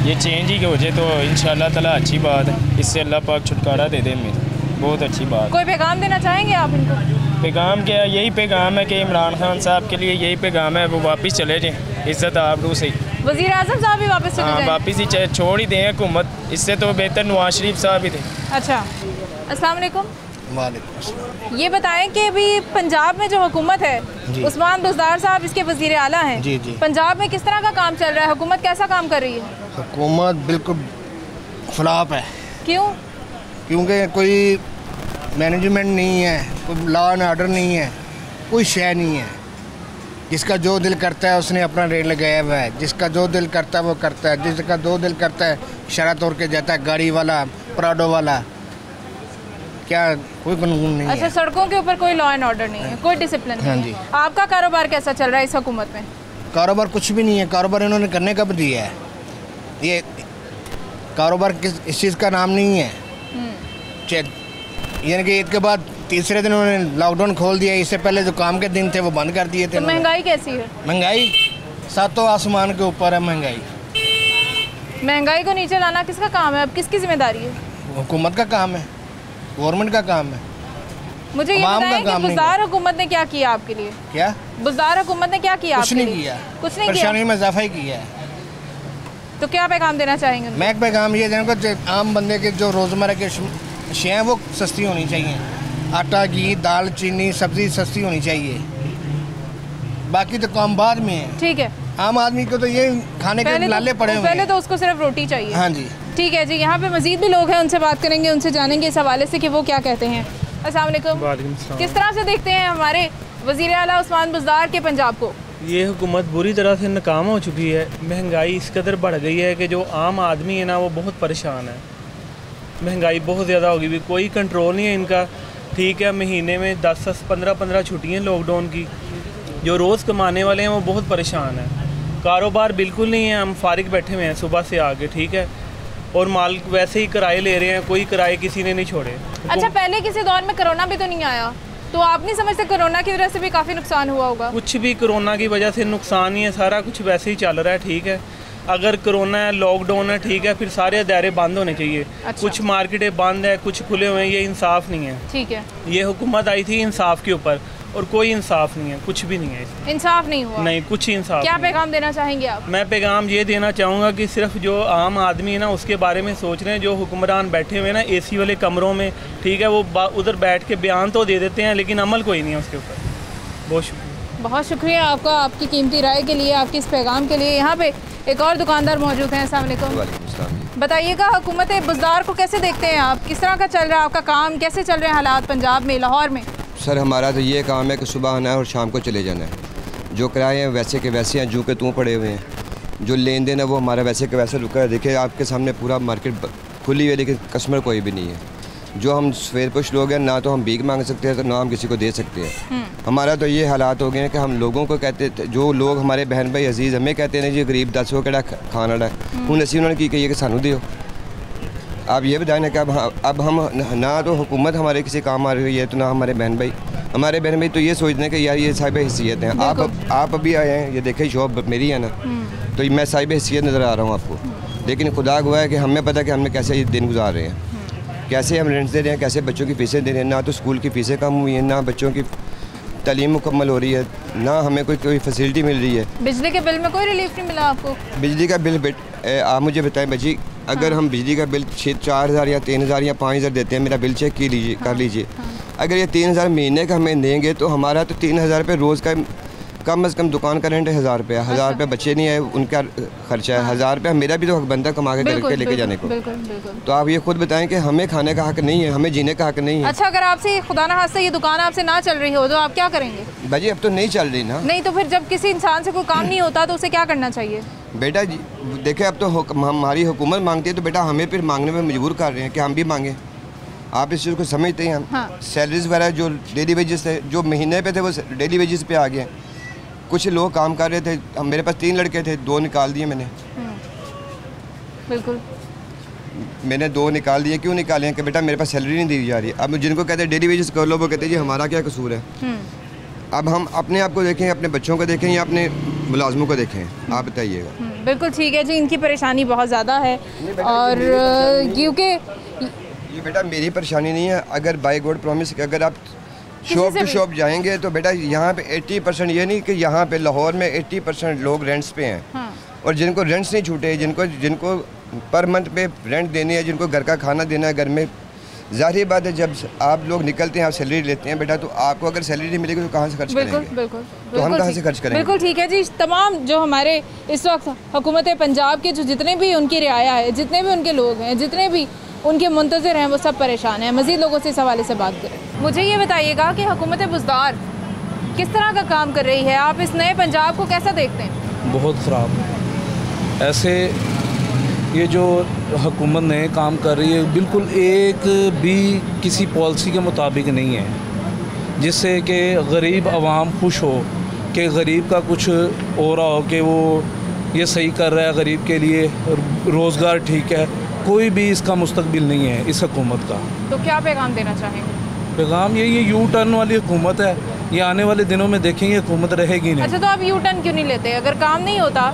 S6: ये चेंज ही हो जाए तो इंशाल्लाह ताला अच्छी बात है। इससे अल्लाह पाक छुटकारा दे दे हमें, बहुत अच्छी बात।
S1: कोई पैगाम देना चाहेंगे आप इनको?
S6: पैगाम क्या, यही पैगाम है कि इमरान खान साहब के लिए यही पैगाम है, वो वापस चले जाएँ इज़्ज़त आबरू से।
S1: वज़ीर आज़म साहब भी वापस चले
S6: हाँ,
S1: जाएं?
S6: वापस ही छोड़ ही दें हुकूमत। इससे तो बेहतर नवाज शरीफ साहब ही थे।
S1: अच्छा, अस्सलाम वालेकुम।
S11: वालेकुम अस्सलाम।
S1: ये बताएं कि अभी पंजाब में जो हुकूमत है, उस्मान बुज़दार साहब इसके वज़ीर आला हैं।
S11: जी जी।
S1: पंजाब में किस तरह का काम चल रहा है? हुकूमत कैसा काम कर रही है?
S13: हुकूमत बिल्कुल फ्लॉप है।
S1: क्यों?
S13: क्योंकि कोई मैनेजमेंट नहीं है, कोई लॉ एंड ऑर्डर नहीं है, कोई शय नहीं है। जिसका जो दिल करता है उसने अपना रेट लगाया हुआ है, जिसका जो दिल करता है वो करता है, जिसका जो दिल करता है शरा तोड़ के जाता है, गाड़ी वाला, प्राडो वाला। क्या कोई कानून नहीं
S1: अच्छा,
S13: है।
S1: सड़कों के ऊपर कोई लॉ एंड ऑर्डर नहीं है, कोई डिसिप्लिन
S13: हाँ
S1: नहीं
S13: जी।
S1: है। आपका कारोबार कैसा चल रहा है इस हुकूमत में?
S13: कारोबार कुछ भी नहीं है। कारोबार इन्होंने करने कब दिया है? ये कारोबार किस इस चीज़ का नाम नहीं है। यानी कि ईद के बाद तीसरे दिन उन्होंने लॉकडाउन खोल दिया। इससे पहले जो काम के दिन थे वो बंद कर दिए थे।
S1: तो महंगाई कैसी है?
S13: महंगाई सातों आसमान के ऊपर है। महंगाई
S1: महंगाई को नीचे लाना किसका काम है? अब किसकी जिम्मेदारी है?
S13: हुकूमत का काम है, गवर्नमेंट का काम है।
S1: मुझे ये
S13: अवाम का
S1: बताएं कि
S13: काम नहीं
S1: बुज़दार हुकूमत ने क्या किया आपके लिए?
S13: क्या
S1: बुज़दार हुकूमत ने क्या किया
S13: कुछ
S1: आपके
S13: नहीं
S1: लिए?
S13: किया,
S1: कुछ नहीं किया।
S13: परेशानी में इजाफा ही किया है।
S1: तो क्या पैगाम देना चाहेंगे उनको?
S13: मैं एक पैगाम ये देना कि आम बंदे के जो रोज़मर्रा के शें वो सस्ती होनी चाहिए। आटा, घी, दाल, चीनी, सब्ज़ी सस्ती होनी चाहिए। बाकी तो काम बाद में है।
S1: ठीक है,
S13: आम आदमी को तो ये खाने के लाले पड़े हुए
S1: पहले
S13: हैं।
S1: तो उसको सिर्फ रोटी चाहिए।
S13: हाँ जी।
S1: ठीक है जी, यहाँ पे मजीद भी लोग हैं, उनसे बात करेंगे, उनसे जानेंगे इस हवाले से कि वो क्या कहते हैं। अस्सलाम वालेकुम। किस तरह से देखते हैं हमारे वज़ीर आला उस्मान बुज़दार के पंजाब को?
S14: ये हुकूमत बुरी तरह से नाकाम हो चुकी है। महंगाई इस कदर बढ़ गई है कि जो आम आदमी है ना वो बहुत परेशान है। महंगाई बहुत ज़्यादा होगी भी, कोई कंट्रोल नहीं है इनका। ठीक है, महीने में 10 15 छुट्टियाँ लॉकडाउन की। जो रोज़ कमाने वाले हैं वो बहुत परेशान हैं, कारोबार बिल्कुल नहीं है। हम फारिग बैठे हुए हैं सुबह से आके, ठीक है, और माल वैसे ही किराए ले रहे हैं, कोई किराए किसी ने नहीं छोड़े।
S1: अच्छा, पहले किसी दौर में कोरोना भी तो नहीं आया, तो आप नहीं समझते कोरोना की वजह से भी काफ़ी नुकसान हुआ होगा?
S14: कुछ भी कोरोना की वजह से नुकसान ही है, सारा कुछ वैसे ही चल रहा है। ठीक है, अगर कोरोना है, लॉकडाउन है, ठीक है, फिर सारे दायरे बंद होने चाहिए।
S1: अच्छा।
S14: कुछ मार्केटें बंद है, कुछ खुले हुए हैं, ये इंसाफ नहीं है।
S1: ठीक है,
S14: ये हुकूमत आई थी इंसाफ के ऊपर, और कोई इंसाफ नहीं है, कुछ भी नहीं है इसमें।
S1: इंसाफ नहीं हुआ?
S14: नहीं, कुछ ही इंसाफ
S1: क्या
S14: नहीं।
S1: पैगाम देना चाहेंगे आप?
S14: मैं पैगाम ये देना चाहूँगा कि सिर्फ जो आम आदमी है ना उसके बारे में सोच रहे हैं। जो हुक्मरान बैठे हुए हैं ना एसी वाले कमरों में, ठीक है, वो उधर बैठ के बयान तो दे देते हैं लेकिन अमल कोई नहीं है उसके ऊपर। बहुत शुक्रिया।
S1: बहुत शुक्रिया आपका, आपकी कीमती राय के लिए, आपकी इस पैगाम के लिए। यहाँ पे एक और दुकानदार मौजूद हैं। अस्सलाम वालेकुम। बताइएगा, हुकूमत बुज़दार को कैसे देखते हैं आप? किस तरह का चल रहा है आपका काम? कैसे चल रहे हैं हालात पंजाब में, लाहौर में?
S15: सर, हमारा तो ये काम है कि सुबह आना है और शाम को चले जाना है। जो किराए हैं वैसे के वैसे हैं, जो के तू पड़े हुए हैं। जो लेन देन है वो हमारा वैसे के वैसे रुका है। देखिए आपके सामने पूरा मार्केट खुली हुई है, लेकिन कस्टमर कोई भी नहीं है। जो हम सवेरपुश लोग हैं, ना तो हम भीख मांग सकते हैं, तो ना हम किसी को दे सकते हैं। हमारा तो ये हालात हो गए हैं कि हम लोगों को कहते, जो लोग हमारे बहन भाई अजीज़ हमें कहते हैं जी गरीब दस हो केड़ा खाना है, हूँ असी उन्होंने की कही कि सानू दियो। आप ये बताएं कि अब हम ना तो हुकूमत हमारे किसी काम आ रही है, तो ना हमारे बहन भाई तो ये सोचते हैं कि यार ये साहिब हैसियत हैं। आप अभी आए हैं, ये देखें शॉप मेरी है ना, तो मैं साहिब हैसियत नज़र आ रहा हूँ आपको। लेकिन खुदा हुआ है कि हमें पता है कि हमने कैसे ये दिन गुजार रहे हैं, कैसे हम रेंट्स दे रहे हैं, कैसे बच्चों की फ़ीसें दे रहे हैं। ना तो स्कूल की फ़ीसें कम हुई हैं, ना बच्चों की तालीम मुकम्मल हो रही है, ना हमें कोई फैसिलिटी मिल रही है।
S1: बिजली के बिल में कोई रिलीफ नहीं मिला आपको?
S15: बिजली का बिल आप मुझे बताएं बची, अगर हम बिजली का बिल 4,000 या 3,000 या 5,000 देते हैं, मेरा बिल चेक कर लीजिए। अगर ये 3,000 महीने का हमें देंगे तो हमारा तो 3,000 रुपये रोज़ का कम से कम दुकान का रेंट है 1,000 रुपये। 1,000 रुपये बच्चे नहीं है, उनका खर्चा है। 1,000 रुपये मेरा भी तो हक बनता है कमा के घर के लेके जाने को। तो आप ये खुद बताएं कि हमें खाने का हक नहीं है, हमें जीने का हक नहीं है।
S1: अच्छा, अगर आपसे खुदा ना खास्ता ये दुकान आपसे ना चल रही हो तो आप क्या करेंगे?
S15: भाजी अब तो नहीं चल रही ना।
S1: नहीं तो फिर जब किसी इंसान से कोई काम नहीं होता तो उसे क्या करना चाहिए?
S15: बेटा जी देखें, अब तो हमारी हुकूमत मांगती है, तो बेटा हमें फिर मांगने में मजबूर कर रहे हैं कि हम भी मांगें। आप इस चीज़ को समझते हैं? हम सैलरीज वगैरह जो डेली वेजेस थे, जो महीने पे थे, वो डेली वेजेस पे आ गए। कुछ लोग काम कर रहे थे, मेरे पास 3 लड़के थे, 2 निकाल दिए मैंने।
S1: बिल्कुल,
S15: मैंने 2 निकाल दिए। क्यों निकाले हैं? कि बेटा मेरे पास सैलरी नहीं दी जा रही। अब जिनको कहते हैं डेली वेजेस कर लो, वो कहते हैं जी हमारा क्या कसूर है। अब हम अपने आप को देखें, अपने बच्चों को देखें या अपने मुलाजमों को देखें, आप बताइएगा।
S1: बिल्कुल ठीक है जी, इनकी परेशानी बहुत ज़्यादा है। और क्योंकि
S15: ये बेटा मेरी परेशानी नहीं है। अगर बाय गॉड प्रॉमिस, अगर आप शॉप टू शॉप जाएंगे तो बेटा यहाँ पे 80%, ये नहीं कि यहाँ पे लाहौर में 80% लोग रेंट्स पे हैं। और जिनको रेंट्स नहीं छूटे, जिनको पर मंथ पे रेंट देने हैं, जिनको घर का खाना देना है घर में, ज़ाहिर बात है जब आप लोग निकलते हैं, आप सैलरी लेते हैं बेटा, तो आपको अगर सैलरी नहीं मिलेगी तो कहाँ से खर्च करेंगे?
S1: बिल्कुल,
S15: तो हम कहाँ से खर्च करेंगे?
S1: बिल्कुल ठीक है जी। तमाम जो हमारे इस वक्त हुकूमत पंजाब के जो जितने भी उनकी रियाया है, जितने भी उनके लोग हैं, जितने भी उनके मुंतज़िर हैं, वो सब परेशान हैं। मज़ीद लोगों से इस हवाले से बात करें। मुझे ये बताइएगा कि हुकूमत बुज़दार किस तरह का काम कर रही है? आप इस नए पंजाब को कैसा देखते हैं?
S16: बहुत ख़राब। ऐसे ये जो हुकूमत नए काम कर रही है, बिल्कुल एक भी किसी पॉलिसी के मुताबिक नहीं है, जिससे कि गरीब आवाम खुश हो, कि गरीब का कुछ हो रहा हो, कि वो ये सही कर रहा है गरीब के लिए, रोज़गार ठीक है। कोई भी इसका मुस्तकबिल नहीं है इस हुकूमत का।
S1: तो क्या पैगाम देना चाहेंगे?
S16: पैगाम ये यू टर्न वाली हुकूमत है, ये आने वाले दिनों में देखेंगे हुकूमत रहेगी नहीं।
S1: अच्छा, तो आप यू टर्न क्यों नहीं लेते? अगर काम नहीं होता,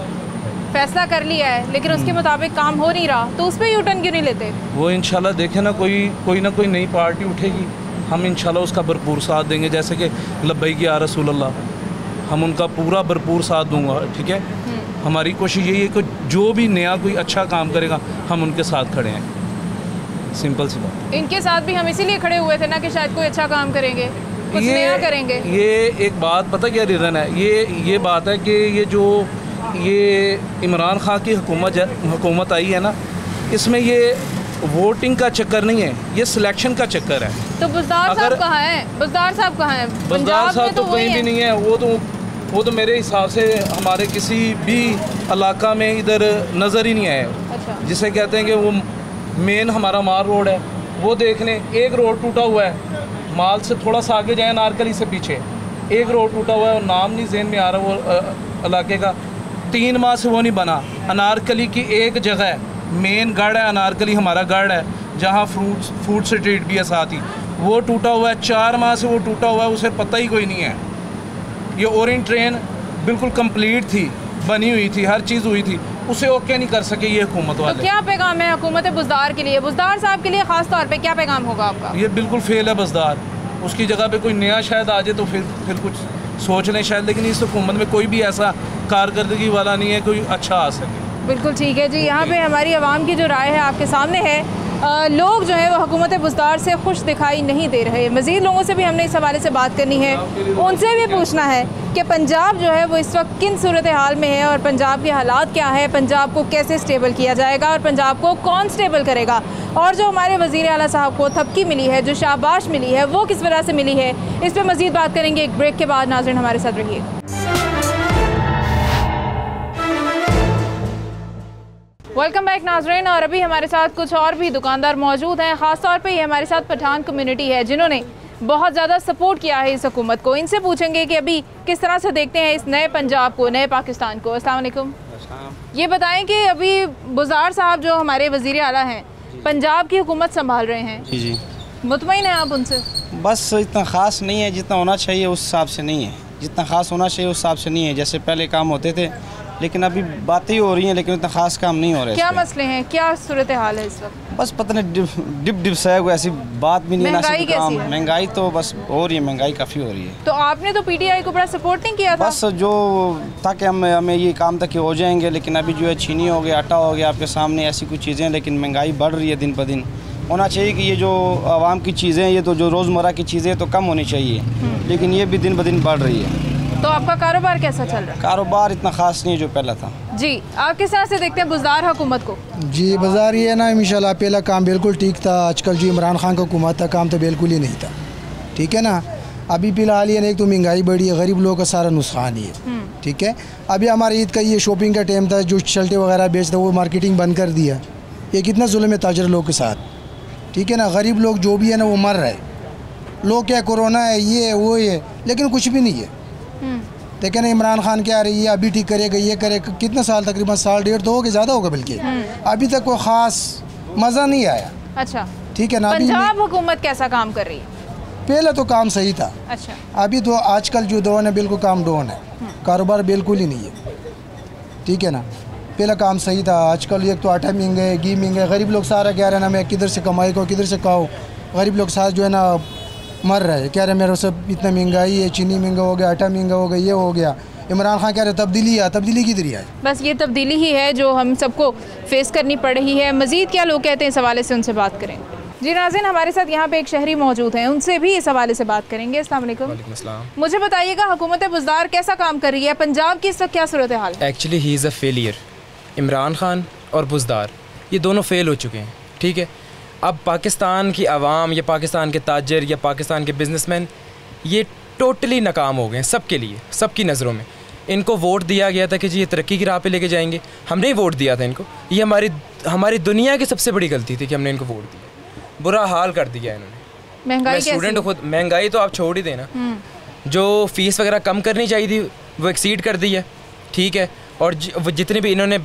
S1: फैसला कर लिया है लेकिन उसके मुताबिक काम हो नहीं रहा, तो उस पर यू टर्न क्यों नहीं लेते?
S16: वो इंशाल्लाह देखे ना, कोई ना कोई नई पार्टी उठेगी, हम इंशाल्लाह उसका भरपूर साथ देंगे। जैसे कि लब्बैक या रसूल अल्लाह, हम उनका पूरा भरपूर साथ दूंगा। ठीक है, हमारी कोशिश यही है कि जो भी नया कोई अच्छा काम करेगा हम उनके साथ खड़े हैं। सिंपल सी बात।
S1: इनके साथ भी हम इसीलिए खड़े हुए थे ना कि शायद कोई अच्छा काम करेंगे, कुछ नया करेंगे।
S16: ये एक बात पता क्या रीज़न है? ये बात है कि ये इमरान खान की हुकूमत आई है ना, इसमें ये वोटिंग का चक्कर नहीं है, ये सिलेक्शन का चक्कर है।
S1: तो बुज़दार साहब कहाँ हैं? बुज़दार साहब कहाँ हैं?
S16: बुज़दार साहब तो कहीं भी नहीं है। वो तो मेरे हिसाब से हमारे किसी भी इलाका में इधर नज़र ही नहीं आए।
S1: अच्छा।
S16: जिसे कहते हैं कि वो मेन हमारा माल रोड है, वो देख लें, एक रोड टूटा हुआ है। माल से थोड़ा सा आगे जाए, अनारकली से पीछे एक रोड टूटा हुआ है और नाम नहीं ज़हन में आ रहा वो इलाके का। 3 माह से वो नहीं बना। अनारकली की एक जगह है, मेन गढ़ है, अनारकली हमारा गढ़ है जहाँ फूड स्ट्रीट भी है साथ ही, वो टूटा हुआ है। 4 माह से वो टूटा हुआ है, उसे पता ही कोई नहीं है। ये ओरेंट ट्रेन बिल्कुल कंप्लीट थी, बनी हुई थी, हर चीज़ हुई थी, उसे ओके नहीं कर सके ये हुकूमत वाले।
S1: तो क्या पैगाम है हुकूमत बुज़दार के लिए, बुज़दार साहब के लिए ख़ास तौर पे क्या पैगाम होगा आपका?
S16: ये बिल्कुल फेल है बुज़दार, उसकी जगह पे कोई नया शायद आ जाए तो फिर कुछ सोच लें शायद, लेकिन इस हुकूमत में कोई भी ऐसा कारकर्दगी वाला नहीं है कोई अच्छा आ सके।
S1: बिल्कुल ठीक है जी, यहाँ पे हमारी आवाम की जो राय है आपके सामने है। लोग जो है वो हुकूमत बुज़दार से खुश दिखाई नहीं दे रहे। मज़ीद लोगों से भी हमने इस हवाले से बात करनी है, उनसे भी पूछना है कि पंजाब जो है वो इस वक्त किन सूरत हाल में है और पंजाब के हालात क्या है, पंजाब को कैसे स्टेबल किया जाएगा और पंजाब को कौन स्टेबल करेगा। और जो हमारे वज़ीर आला साहब को थपकी मिली है, जो शाबाश मिली है, वो किस वजह से मिली है, इस पर मज़ीद बात करेंगे एक ब्रेक के बाद। नाज़रीन हमारे साथ रहिए। वेलकम बैक नाज़रीन। और अभी हमारे साथ कुछ और भी दुकानदार मौजूद हैं, ख़ास तौर पे ये हमारे साथ पठान कम्युनिटी है जिन्होंने बहुत ज़्यादा सपोर्ट किया है इस हुकूमत को। इनसे पूछेंगे कि अभी किस तरह से देखते हैं इस नए पंजाब को, नए पाकिस्तान को। अस्सलाम वालेकुम। ये बताएं कि अभी बुज़दार साहब जो हमारे वज़ीर आला हैं पंजाब की हुकूमत संभाल रहे हैं,
S17: जी
S1: मुतमईन हैं आप उनसे?
S17: बस इतना ख़ास नहीं है, जितना होना चाहिए उस हिसाब से नहीं है, जितना ख़ास होना चाहिए उस हिसाब से नहीं है। जैसे पहले काम होते थे, लेकिन अभी बातें ही हो रही हैं, लेकिन इतना ख़ास काम नहीं हो रहा है।
S1: क्या मसले हैं, क्या सूरत हाल है इस वक्त?
S17: बस पता नहीं डिप सा है, कोई ऐसी बात भी नहीं।
S1: महंगाई कैसी है?
S17: महंगाई तो बस हो रही है, महंगाई काफ़ी हो रही है।
S1: तो आपने तो PTI को बड़ा सपोर्ट नहीं किया था?
S17: बस जो था कि हमें ये काम तक हो जाएंगे, लेकिन अभी जो है चीनी हो गया, आटा हो गया, आपके सामने ऐसी कुछ चीज़ें, लेकिन महंगाई बढ़ रही है दिन ब दिन। होना चाहिए कि ये जो आवाम की चीज़ें, ये तो जो रोज़मर्रा की चीज़ें तो कम होनी चाहिए, लेकिन ये भी दिन ब दिन बढ़ रही है।
S1: तो आपका कारोबार कैसा चल रहा है?
S17: कारोबार इतना ख़ास नहीं है जो पहला था।
S1: जी, आप किस तरह से देखते हैं बुज़दार हुकूमत को?
S18: जी बाज़ार ये है ना, इंशाल्लाह पहला काम बिल्कुल ठीक था। आजकल जो इमरान खान का हुकूमत था, काम तो बिल्कुल ही नहीं था, ठीक है ना। अभी फ़िलहाल ये नहीं, एक तो महंगाई बढ़ी है, गरीब लोगों का सारा नुकसान ही है, ठीक है। अभी हमारे ईद का ये शॉपिंग का टाइम था, जो शर्टें वगैरह बेचता वो मार्केटिंग बंद कर दिया। ये कितना जुल्म है ताजर लोग के साथ, ठीक है ना। गरीब लोग जो भी है ना वो मर रहे, लोग क्या कोरोना है, ये है वो है, लेकिन कुछ भी नहीं है। लेकिन इमरान खान क्या रही है, अभी ठीक करेगा, ये करेगा। कितना साल, तकरीबन 1.5 तो हो गया, ज़्यादा होगा बल्कि। अभी तक कोई ख़ास मज़ा नहीं आया।
S1: अच्छा,
S18: ठीक है ना।
S1: पंजाब हुकूमत कैसा काम कर रही है?
S18: पहले तो काम सही था।
S1: अच्छा,
S18: अभी तो आजकल जो दौर है बिल्कुल काम डाउन है, कारोबार बिल्कुल ही नहीं है, ठीक है ना। पहला काम सही था, आजकल एक तो आटा महंगा है, घी महंगा है, गरीब लोग सारा कह रहे हैं ना मैं किधर से कमाई को किधर से खाऊँ। गरीब लोग साथ जो है ना मर रहे हैं, कह रहे मेरे सब इतना महंगाई है, चीनी महंगा हो गया, आटा महंगा हो गया, ये हो गया। इमरान खान कह रहे तब्दीली है, तब्दीली किधर है?
S1: बस ये तब्दीली ही है जो हम सबको फेस करनी पड़ रही है। मज़ीद क्या लोग कहते हैं इस हवाले से, उनसे बात करें। जी नाज़रीन, हमारे साथ यहाँ पे एक शहरी मौजूद हैं, उनसे भी इस हवाले से बात करेंगे। अस्सलाम वालेकुम। मुझे बताइएगा हुकूमत बुज़दार कैसा काम कर रही है, पंजाब की इस वक्त क्या सूरत हाल?
S19: Actually he is a failure. Imran Khan और बुज़दार ये दोनों फेल हो चुके हैं, ठीक है। अब पाकिस्तान की आवाम या पाकिस्तान के ताजर या पाकिस्तान के बिजनेसमैन ये टोटली नाकाम हो गए, सबके लिए, सबकी नज़रों में। इनको वोट दिया गया था कि जी ये तरक्की की राह पे लेके जाएंगे, हमने ही वोट दिया था इनको। ये हमारी दुनिया की सबसे बड़ी गलती थी कि हमने इनको वोट दिया। बुरा हाल कर दिया इन्होंने।
S1: महंगाई
S19: स्टूडेंट खुद, महंगाई तो आप छोड़ ही देना, जो फ़ीस वगैरह कम करनी चाहिए थी वो एक्सीड कर दी है, ठीक है। और जितने भी इन्होंने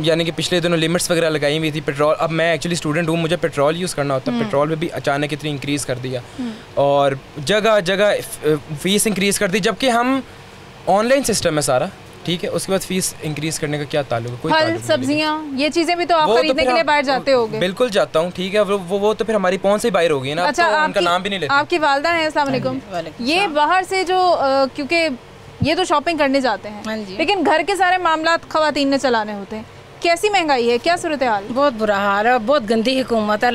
S19: यानी कि पिछले दिनों लिमिट्स वगैरह लगाई हुई थी पेट्रोल, अब मैं एक्चुअली स्टूडेंट हूँ, मुझे पेट्रोल यूज़ करना होता है, पेट्रोल में भी अचानक इतनी इंक्रीज़ कर दिया और जगह जगह फ़ीस इंक्रीज़ कर दी, जबकि हम ऑनलाइन सिस्टम है सारा, ठीक है। उसके बाद फीस इंक्रीज़ करने का क्या ताल्लुक है? कोई
S1: फल सब्जियाँ ये चीज़ें भी तो आप खरीदने के लिए बाहर जाते होगे।
S19: बिल्कुल जाता हूँ, ठीक है। वो तो फिर हमारी पहुँच से बाहर होगी ना।
S1: अच्छा,
S19: तो उनका नाम भी नहीं लेते।
S1: आपकी वालदा हैं, अस्सलाम वालेकुम। ये बाहर से जो क्योंकि ये तो शॉपिंग करने जाते हैं, लेकिन घर के सारे मामला ख़वातीन ने चलाने होते हैं। कैसी महंगाई है, क्या सूरत हाल?
S20: बहुत बुरा हाल है, बहुत गंदी हुकूमत है।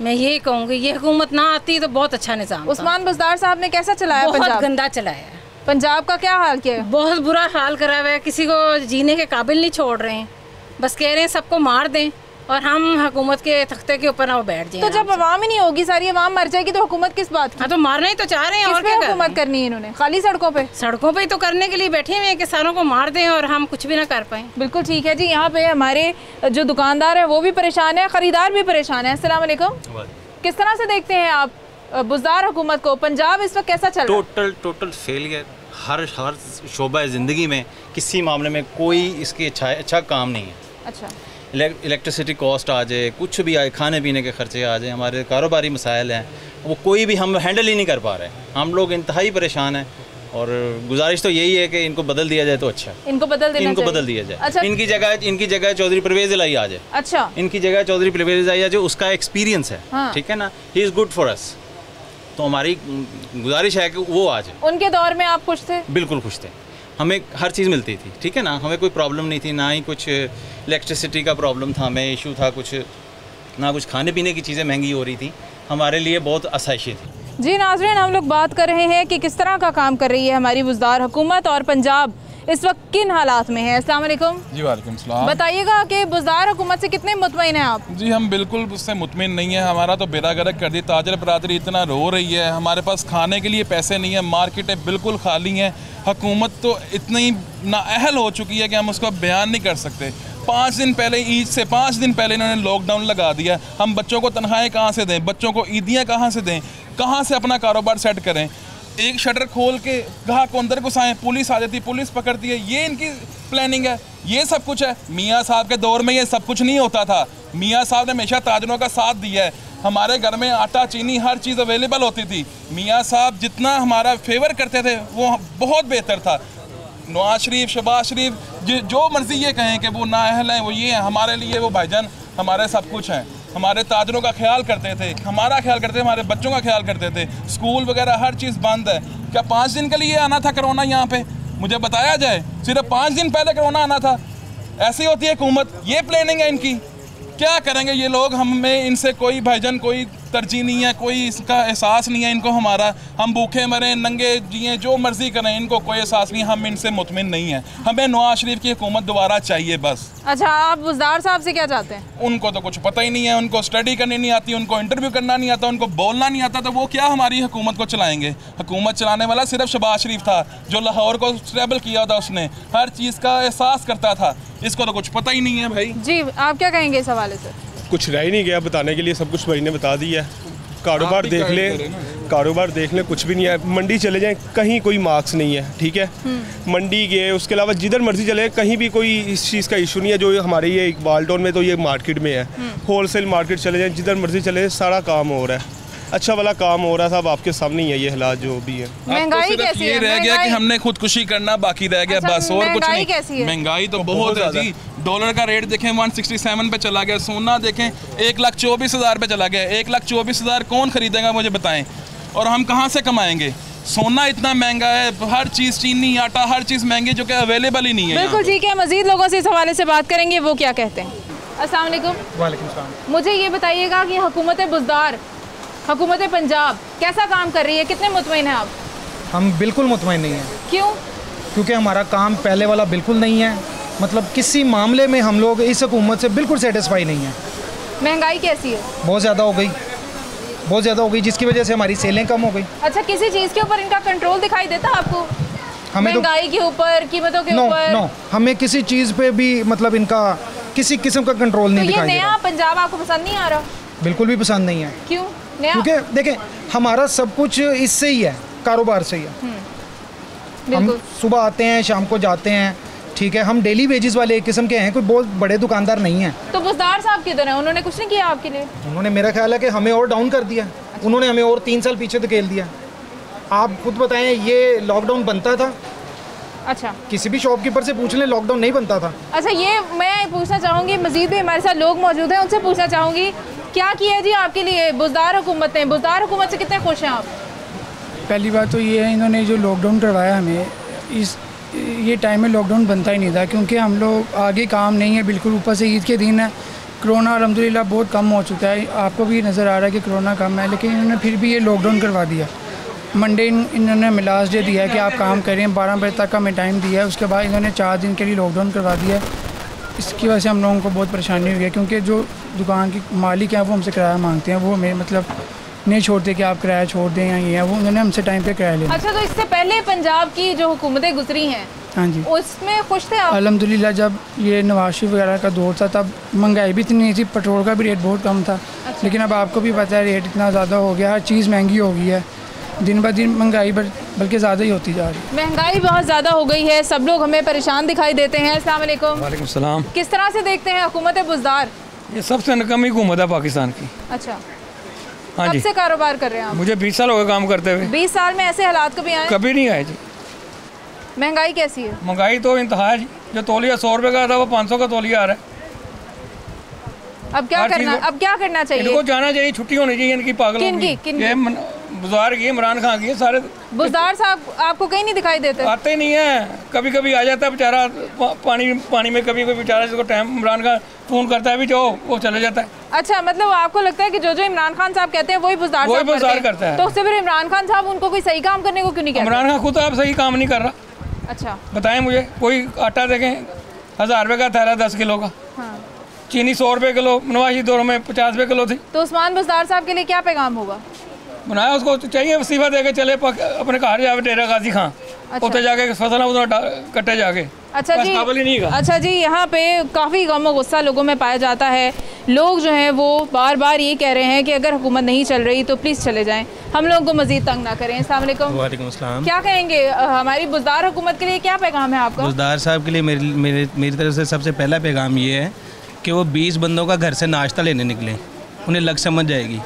S20: मैं यही कहूँगी ये हुकूमत ना आती तो बहुत अच्छा निज़ाम।
S1: उस्मान बुज़दार साहब ने कैसा चलाया?
S20: बहुत गंदा चलाया।
S1: पंजाब का क्या हाल किया है?
S20: बहुत बुरा हाल करा हुआ है, किसी को जीने के काबिल नहीं छोड़ रहे हैं, बस कह रहे हैं सबको मार दें, और हम हुकूमत के तख्ते के ऊपर ना वो बैठ जाए।
S1: तो जब अवाम ही नहीं होगी, सारी अवाम मर जाएगी, तो हुकूमत किस बात की?
S20: हाँ तो मारना ही तो चाह रहे हैं। और क्या
S1: हुकूमत करनी है इन्होंने? खाली सड़कों पे?
S20: सड़कों पे ही तो करने के लिए बैठे हुए हैं, किसानों को मार दें और हम कुछ भी ना कर पाएं।
S1: बिल्कुल ठीक है जी। यहाँ पे हमारे जो दुकानदार है वो भी परेशान है, ख़रीदार भी परेशान है। अस्सलाम वालेकुम। किस तरह से देखते हैं आप बुज़दार हुकूमत को? पंजाब इस वक्त कैसा चल रहा है?
S21: टोटल फेलियर हर शोबा ज़िंदगी में, किसी मामले में कोई इसके अच्छा काम नहीं है।
S1: अच्छा,
S21: इलेक्ट्रिसिटी कॉस्ट आ जाए, कुछ भी आए, खाने पीने के खर्चे आ जाए, हमारे कारोबारी मसाइल हैं, वो कोई भी हम हैंडल ही नहीं कर पा रहे। हम लोग इंतहाई परेशान हैं और गुजारिश तो यही है कि इनको बदल दिया जाए तो अच्छा।
S1: इनको बदल
S21: दिया जाए।
S1: अच्छा।
S21: इनकी जगह चौधरी परवेज़ इलाही आ जाए।
S1: अच्छा,
S21: इनकी जगह चौधरी परवेज़ इलाही आ जाए, उसका एक्सपीरियंस है।
S1: हाँ।
S21: ठीक है ना, he is good for us. तो हमारी गुजारिश है कि वो आ जाए।
S1: उनके दौर में आप खुश थे?
S21: बिल्कुल खुश थे, हमें हर चीज़ मिलती थी। ठीक है ना, हमें कोई प्रॉब्लम नहीं थी, ना ही कुछ इलेक्ट्रिसिटी का प्रॉब्लम था, हमें इशू था कुछ, ना कुछ खाने पीने की चीज़ें महंगी हो रही थी, हमारे लिए बहुत आसाइशी थी।
S1: जी नाज़रीन, हम लोग बात कर रहे हैं कि किस तरह का काम कर रही है हमारी बुज़दार हुकूमत और पंजाब इस वक्त किन हालात में है। अस्सलाम वालेकुम।
S22: जी वालेकुम सलाम।
S1: बताइएगा कि बुज़दार हुकूमत से कितने मुतमईन हैं आप?
S22: जी हम बिल्कुल उससे मुतमिन नहीं है, हमारा तो बेड़ा गर्क कर दी। ताजर बरादरी इतना रो रही है, हमारे पास खाने के लिए पैसे नहीं है, मार्केटें बिल्कुल खाली हैं। हुकूमत तो इतनी नाअहल हो चुकी है कि हम उसको बयान नहीं कर सकते। 5 दिन पहले, ईद से 5 दिन पहले इन्होंने लॉकडाउन लगा दिया। हम बच्चों को तनख्वाहें कहाँ से दें, बच्चों को ईदियाँ कहाँ से दें, कहाँ से अपना कारोबार सेट करें? एक शटर खोल के ग्राहक को अंदर घुसाएं, पुलिस आ जाती, पुलिस पकड़ती है। ये इनकी प्लानिंग है, ये सब कुछ है। मियाँ साहब के दौर में ये सब कुछ नहीं होता था। मियाँ साहब ने हमेशा ताजरों का साथ दिया है। हमारे घर में आटा चीनी हर चीज़ अवेलेबल होती थी। मियाँ साहब जितना हमारा फेवर करते थे वो बहुत बेहतर था। नवाज शरीफ, शहबाज शरीफ जो मर्ज़ी ये कहें कि वो नाअहल हैं, वो ये हैं, हमारे लिए वो भाईजान हमारे सब कुछ हैं। हमारे ताजरों का ख्याल करते थे, हमारा ख्याल करते थे, हमारे बच्चों का ख्याल करते थे। स्कूल वगैरह हर चीज़ बंद है। क्या 5 दिन के लिए आना था कोरोना यहाँ पे? मुझे बताया जाए, सिर्फ 5 दिन पहले कोरोना आना था। ऐसी होती है हुकूमत, ये प्लानिंग है इनकी। क्या करेंगे ये लोग? हमें इनसे कोई भाईजान कोई तरजीह नहीं है, कोई इसका एहसास नहीं है इनको हमारा। हम भूखे मरें, नंगे जिए, जो मर्जी करें, इनको कोई एहसास नहीं। हम इनसे मुतमिन नहीं है। हमें नवाज शरीफ की हुकूमत दोबारा चाहिए बस।
S1: अच्छा, आप बुज़दार साहब से क्या चाहते हैं?
S22: उनको तो कुछ पता ही नहीं है, उनको स्टडी करनी नहीं आती, उनको इंटरव्यू करना नहीं आता, उनको बोलना नहीं आता, तो वो क्या हमारी हुकूमत को चलाएंगे? हुकूमत चलाने वाला सिर्फ शहबाज शरीफ था, जो लाहौर को स्टेबल किया था, उसने हर चीज़ का एहसास करता था। इसको तो कुछ पता ही नहीं है भाई।
S1: जी, आप क्या कहेंगे इस हवाले से?
S23: कुछ रह ही नहीं गया बताने के लिए, सब कुछ भाई ने बता दिया। कारोबार देख ले, कारोबार देख ले, कुछ भी नहीं है। मंडी चले जाएं, कहीं कोई मार्क्स नहीं है। ठीक है, मंडी गए, उसके अलावा जिधर मर्जी चले, कहीं भी कोई इस चीज़ का इशू नहीं है। जो हमारे ये इकबाल टाउन में तो ये मार्केट में है, होलसेल मार्केट चले जाएं, जिधर मर्जी चले, सारा काम हो रहा है, अच्छा वाला काम हो रहा है। सब आपके सामने ही है ये हालात जो भी है।
S1: महंगाई कैसी है?
S22: ये रह गया कि हमने खुदकुशी करना बाकी रह गया, बस और कुछ नहीं।
S1: कैसी है?
S22: महंगाई तो बहुत है जी। डॉलर का रेट देखें 167 पे चला गया, सोना देखें 1,24,000 पे चला गया। 1,24,000 कौन खरीदेगा मुझे बताएं? और हम कहाँ से कमाएंगे? सोना इतना महंगा है, हर चीज़, चीनी, आटा, हर चीज़ महंगी, जो कि अवेलेबल ही नहीं है।
S1: बिल्कुल ठीक है, मज़ीद लोगों से इस हवाले से बात करेंगे, वो क्या कहते हैं। अस्सलाम वालेकुम।
S23: वालेकुम सलाम।
S1: मुझे ये बताइएगा कि हुकूमत बुज़दार, हुकूमत पंजाब कैसा काम कर रही है? कितने मुतमईन हैं आप?
S24: हम बिल्कुल मुतमईन नहीं हैं।
S1: क्यों?
S24: क्योंकि हमारा काम पहले वाला बिल्कुल नहीं है। मतलब किसी मामले में हम लोग इस हुकूमत से बिल्कुल सेटिस्फाई नहीं है।
S1: महंगाई कैसी है?
S24: बहुत ज़्यादा हो गई, बहुत ज़्यादा हो गई, जिसकी वजह से हमारी सेलें कम हो गई।
S1: अच्छा, किसी चीज़ के ऊपर इनका कंट्रोल दिखाई देता है आपको?
S24: हमें
S1: महंगाई के ऊपर, कीमतों के ऊपर?
S24: नो, हमें किसी चीज़ पे भी मतलब इनका किसी किस्म का कंट्रोल नहीं दिखाई दे रहा।
S1: नया पंजाब आपको पसंद नहीं आ रहा?
S24: बिल्कुल भी पसंद नहीं है।
S1: क्यों?
S24: क्योंकि देखें, हमारा सब कुछ इससे ही है, कारोबार से ही है। हम सुबह आते हैं, शाम को जाते हैं। ठीक है, हम डेली वेजेस वाले एक किस्म के हैं, कोई बहुत बड़े दुकानदार नहीं हैं।
S1: तो बुज़दार साहब किधर हैं? उन्होंने कुछ नहीं किया आपके लिए?
S24: उन्होंने, मेरा ख्याल है कि हमें और डाउन कर दिया। उन्होंने हमें और 3 साल पीछे धकेल दिया। आप खुद बताएं, ये लॉकडाउन बनता था?
S1: अच्छा,
S24: किसी भी शॉपकीपर से पूछ लें, लॉकडाउन नहीं बनता था।
S1: अच्छा, ये मैं पूछना चाहूँगी, मज़ीद भी हमारे साथ लोग मौजूद हैं, उनसे पूछना चाहूँगी, क्या किया जी आपके लिए बुज़दार हुकूमत ने? बुज़दार हुकूमत से कितने खुश हैं आप?
S25: पहली बात तो ये है, इन्होंने जो लॉकडाउन करवाया हमें, ये टाइम में लॉकडाउन बनता ही नहीं था, क्योंकि हम लोग आगे काम नहीं है बिल्कुल। ऊपर से ईद के दिन है, कोरोना अल्हम्दुलिल्लाह बहुत कम हो चुका है, आपको भी नज़र आ रहा है कि कोरोना कम है, लेकिन इन्होंने फिर भी ये लॉकडाउन करवा दिया। मंडे इन्होंने हमें लास्ट डे दिया है कि आप काम करें, 12 बजे तक का हमें टाइम दिया है। उसके बाद इन्होंने 4 दिन के लिए लॉकडाउन करवा दिया है। इसकी वजह से हम लोगों को बहुत परेशानी हुई है, क्योंकि जो दुकान की मालिक हैं वो हमसे किराया मांगते हैं, वो हमें मतलब नहीं छोड़ते कि आप किराया छोड़ दें या ये है, वो उन्होंने हमसे टाइम पे किराया लेना।
S1: अच्छा, तो इससे पहले पंजाब की जो हुकूमतें गुजरी हैं,
S25: हाँ जी,
S1: उसमें खुश थे आप?
S25: अल्हम्दुलिल्लाह, जब ये नवाज शरीफ वगैरह का दौर था तब महंगाई भी इतनी नहीं थी, पेट्रोल का भी रेट बहुत कम था। अच्छा। लेकिन अब आपको भी पता है रेट इतना ज़्यादा हो गया, हर चीज़ महंगी हो गई है, दिन ब दिन महंगाई बल्कि ज़्यादा ही होती जा रही है।
S1: महंगाई बहुत ज़्यादा हो गई है, सब लोग हमें परेशान दिखाई देते हैं। अस्सलाम वालेकुम।
S2: वालेकुम सलाम।
S1: किस तरह से देखते हैं हुकूमत बुज़दार?
S2: ये सबसे नकमी हुकूमत है पाकिस्तान की।
S1: अच्छा,
S2: हाँ
S1: कब
S2: जी।
S1: से कारोबार कर रहे हैं आप?
S2: मुझे 20 साल हो गए काम करते हुए।
S1: 20 साल में ऐसे हालात कभी आए?
S2: कभी नहीं आए जी।
S1: महंगाई कैसी है?
S2: महंगाई तो इंतहा है जी, जो तौलिया 100 रुपये का था वो 500 का तौलिया आ रहा है।
S1: अब क्या करना चाहिए?
S2: इनको जाना चाहिए, छुट्टी होनी चाहिए इनकी पागलों की। बुज़दार की, इमरान खान की, सारे
S1: बुज़दार साहब आपको कहीं नहीं दिखाई देते?
S2: आते ही नहीं है, कभी कभी आ जाता है बेचारा पानी में, कभी कभी बेचारा जिसको टाइम इमरान खान फ़ोन करता है भी जाओ, वो चले जाता है।
S1: अच्छा, मतलब आपको लगता है कि जो इमरान खान साहब कहते हैं वही बुज़दार करता है? तो उससे फिर इमरान खान साहब उनको कोई सही काम करने को क्यों नहीं कहते?
S2: इमरान खान खुद आप सही काम नहीं कर रहा।
S1: अच्छा,
S2: बताएं मुझे, कोई आटा देखें 1000 रुपये का थैला 10 किलो का,
S1: हाँ।
S2: चीनी 100 रुपये किलो, नवाजी दौर में 50 रुपये किलो थी।
S1: तो उस्मान बुज़दार साहब के लिए क्या पैगाम होगा?
S2: बनाया उसको चाहिए इस्तीफा दे के चले अपने घर जावे डेरा गाजी खां।
S1: अच्छा।
S2: उते जाके फसल कट्टे जाके।
S1: अच्छा जी, अच्छा जी, यहाँ पे काफ़ी गम और गुस्सा लोगों में पाया जाता है। लोग जो हैं वो बार बार ये कह रहे हैं कि अगर हुकूमत नहीं चल रही तो प्लीज़ चले जाएं, हम लोगों को मज़ीद तंग ना करें। अस्सलाम वालेकुम।
S6: वालेकुम अस्सलाम।
S1: क्या कहेंगे हमारी बुज़दार हुकूमत के लिए क्या पैगाम है आपका?
S6: बुज़दार साहब के लिए मेरी तरफ से सबसे पहला पैगाम ये है कि वो 20 बंदों का घर से नाश्ता लेने निकले, उन्हें लग समझ जाएगी।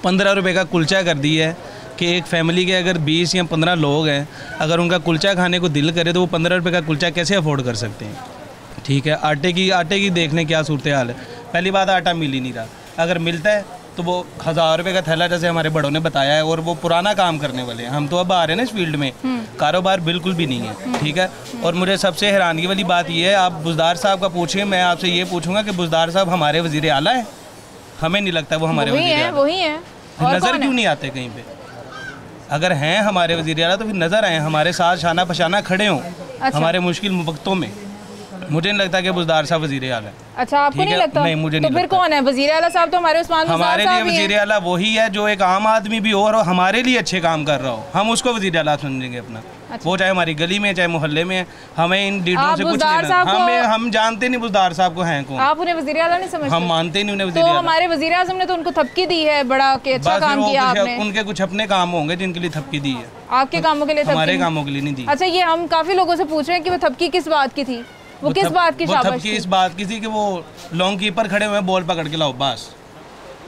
S6: 15 रुपये का कुलचा कर दी है कि एक फैमिली के अगर 20 या 15 लोग हैं, अगर उनका कुलचा खाने को दिल करे तो वो 15 रुपये का कुलचा कैसे अफोर्ड कर सकते हैं? ठीक है, आटे की देख लें क्या सूरत हाल है। पहली बात, आटा मिल ही नहीं रहा, अगर मिलता है तो वो 1000 रुपये का थैला, जैसे हमारे बड़ों ने बताया है, और वो पुराना काम करने वाले हैं। हम तो अब आ रहे हैं ना इस फील्ड में, कारोबार बिल्कुल भी नहीं है। ठीक है, और मुझे सबसे हैरानगी वाली बात ये है, आप बुज़दार साहब का पूछिए, मैं आपसे ये पूछूंगा कि बुज़दार साहब हमारे वज़ीर आला है? हमें नहीं लगता वो हमारे वज़ीर आला
S1: वही है।
S6: नज़र क्यों नहीं आते कहीं पे? अगर हैं हमारे वज़ीर आला तो फिर नज़र आए, हमारे साथ शाना पशाना खड़े हों। अच्छा। हमारे मुश्किल वक्तों में। मुझे नहीं लगता कि बुज़दार साहब वज़ीर आला है।
S1: अच्छा, आपको नहीं लगता?
S6: नहीं, मुझे नहीं
S1: लगता। तो फिर कौन है वज़ीर आला साहब? तो हमारे उस्मान
S6: हमारे लिए वज़ीर आला वही है जो एक आम आदमी भी हो और हमारे लिए अच्छे काम कर रहा हो, हम उसको वज़ीर आला समझेंगे अपना। अच्छा। वो चाहे हमारी गली में चाहे मोहल्ले में है, हमें इन लीडरों से कुछ नहीं, हम जानते नहीं बुज़दार साहब को हैं कौन।
S1: आप उन्हें वज़ीर आला नहीं समझते?
S6: हम मानते नहीं उन्हें वज़ीर
S1: आला।
S6: तो
S1: हमारे वज़ीर आज़म ने तो उनको थपकी दी है बड़ा कि अच्छा काम किया आपने।
S6: उनके कुछ अपने काम होंगे जिनके लिए थपकी दी है,
S1: आपके कामों के लिए?
S6: हमारे कामों के लिए नहीं दी।
S1: अच्छा, ये हम काफ़ी लोगों से पूछ रहे हैं कि वो थपकी किस बात की थी? वो किस बात की शाबाश थी?
S6: इस बात की थी कि वो लॉन्ग कीपर खड़े हुए बॉल पकड़ के लाओ बस।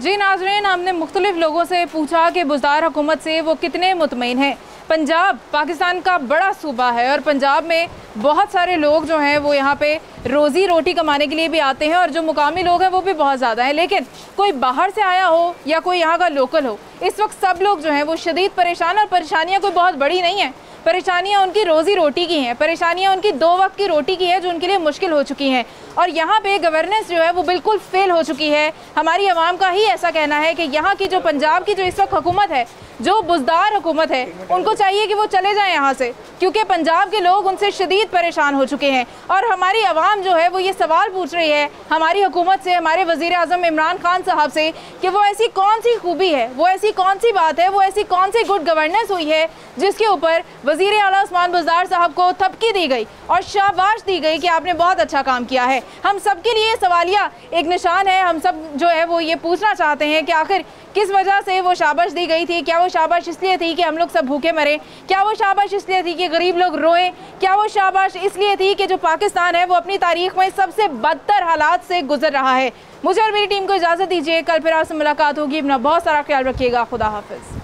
S1: जी नाज़रीन, हमने मुख्तलिफ लोगों से पूछा कि बुज़दार हुकूमत से वो कितने मुतमईन हैं। पंजाब पाकिस्तान का बड़ा सूबा है और पंजाब में बहुत सारे लोग जो हैं वो यहाँ पे रोज़ी रोटी कमाने के लिए भी आते हैं और जो मुकामी लोग हैं वो भी बहुत ज़्यादा हैं। लेकिन कोई बाहर से आया हो या कोई यहाँ का लोकल हो, इस वक्त सब लोग जो हैं वो शदीद परेशान, और परेशानियाँ कोई बहुत बड़ी नहीं है। परेशानियाँ उनकी रोज़ी रोटी की हैं, परेशानियाँ उनकी 2 वक्त की रोटी की है जो उनके लिए मुश्किल हो चुकी हैं। और यहाँ पे गवर्नेंस जो है वो बिल्कुल फेल हो चुकी है। हमारी आवाम का ही ऐसा कहना है कि यहाँ की जो पंजाब की जो इस वक्त हुकूमत है, जो बुज़दार हुकूमत है, उनको चाहिए कि वो चले जाएं यहाँ से, क्योंकि पंजाब के लोग उनसे शदीद परेशान हो चुके हैं। और हमारी आवाम जो है वो ये सवाल पूछ रही है हमारी हुकूमत से, हमारे वज़ीर आज़म इमरान खान साहब से कि वो ऐसी कौन सी खूबी है, वो ऐसी कौन सी बात है, वो ऐसी कौन सी गुड गवर्नेंस हुई है जिसके ऊपर वज़ीर आला उस्मान बुज़दार साहब को थपकी दी गई और शाबाश दी गई कि आपने बहुत अच्छा काम किया है। हम सब के लिए सवालिया एक निशान है। हम सब जो है वो ये पूछना चाहते हैं कि आखिर किस वजह से वो शाबाश दी गई थी? क्या वो शाबाश इसलिए थी कि हम लोग सब भूखे मरे? क्या वो शाबाश इसलिए थी कि गरीब लोग रोएं? क्या वो शाबाश इसलिए थी कि जो पाकिस्तान है वो अपनी तारीख में सबसे बदतर हालात से गुजर रहा है? मुझे और मेरी टीम को इजाज़त दीजिए, कल फिर आपसे मुलाकात होगी। अपना बहुत सारा ख्याल रखिएगा। खुदा हाफिज़।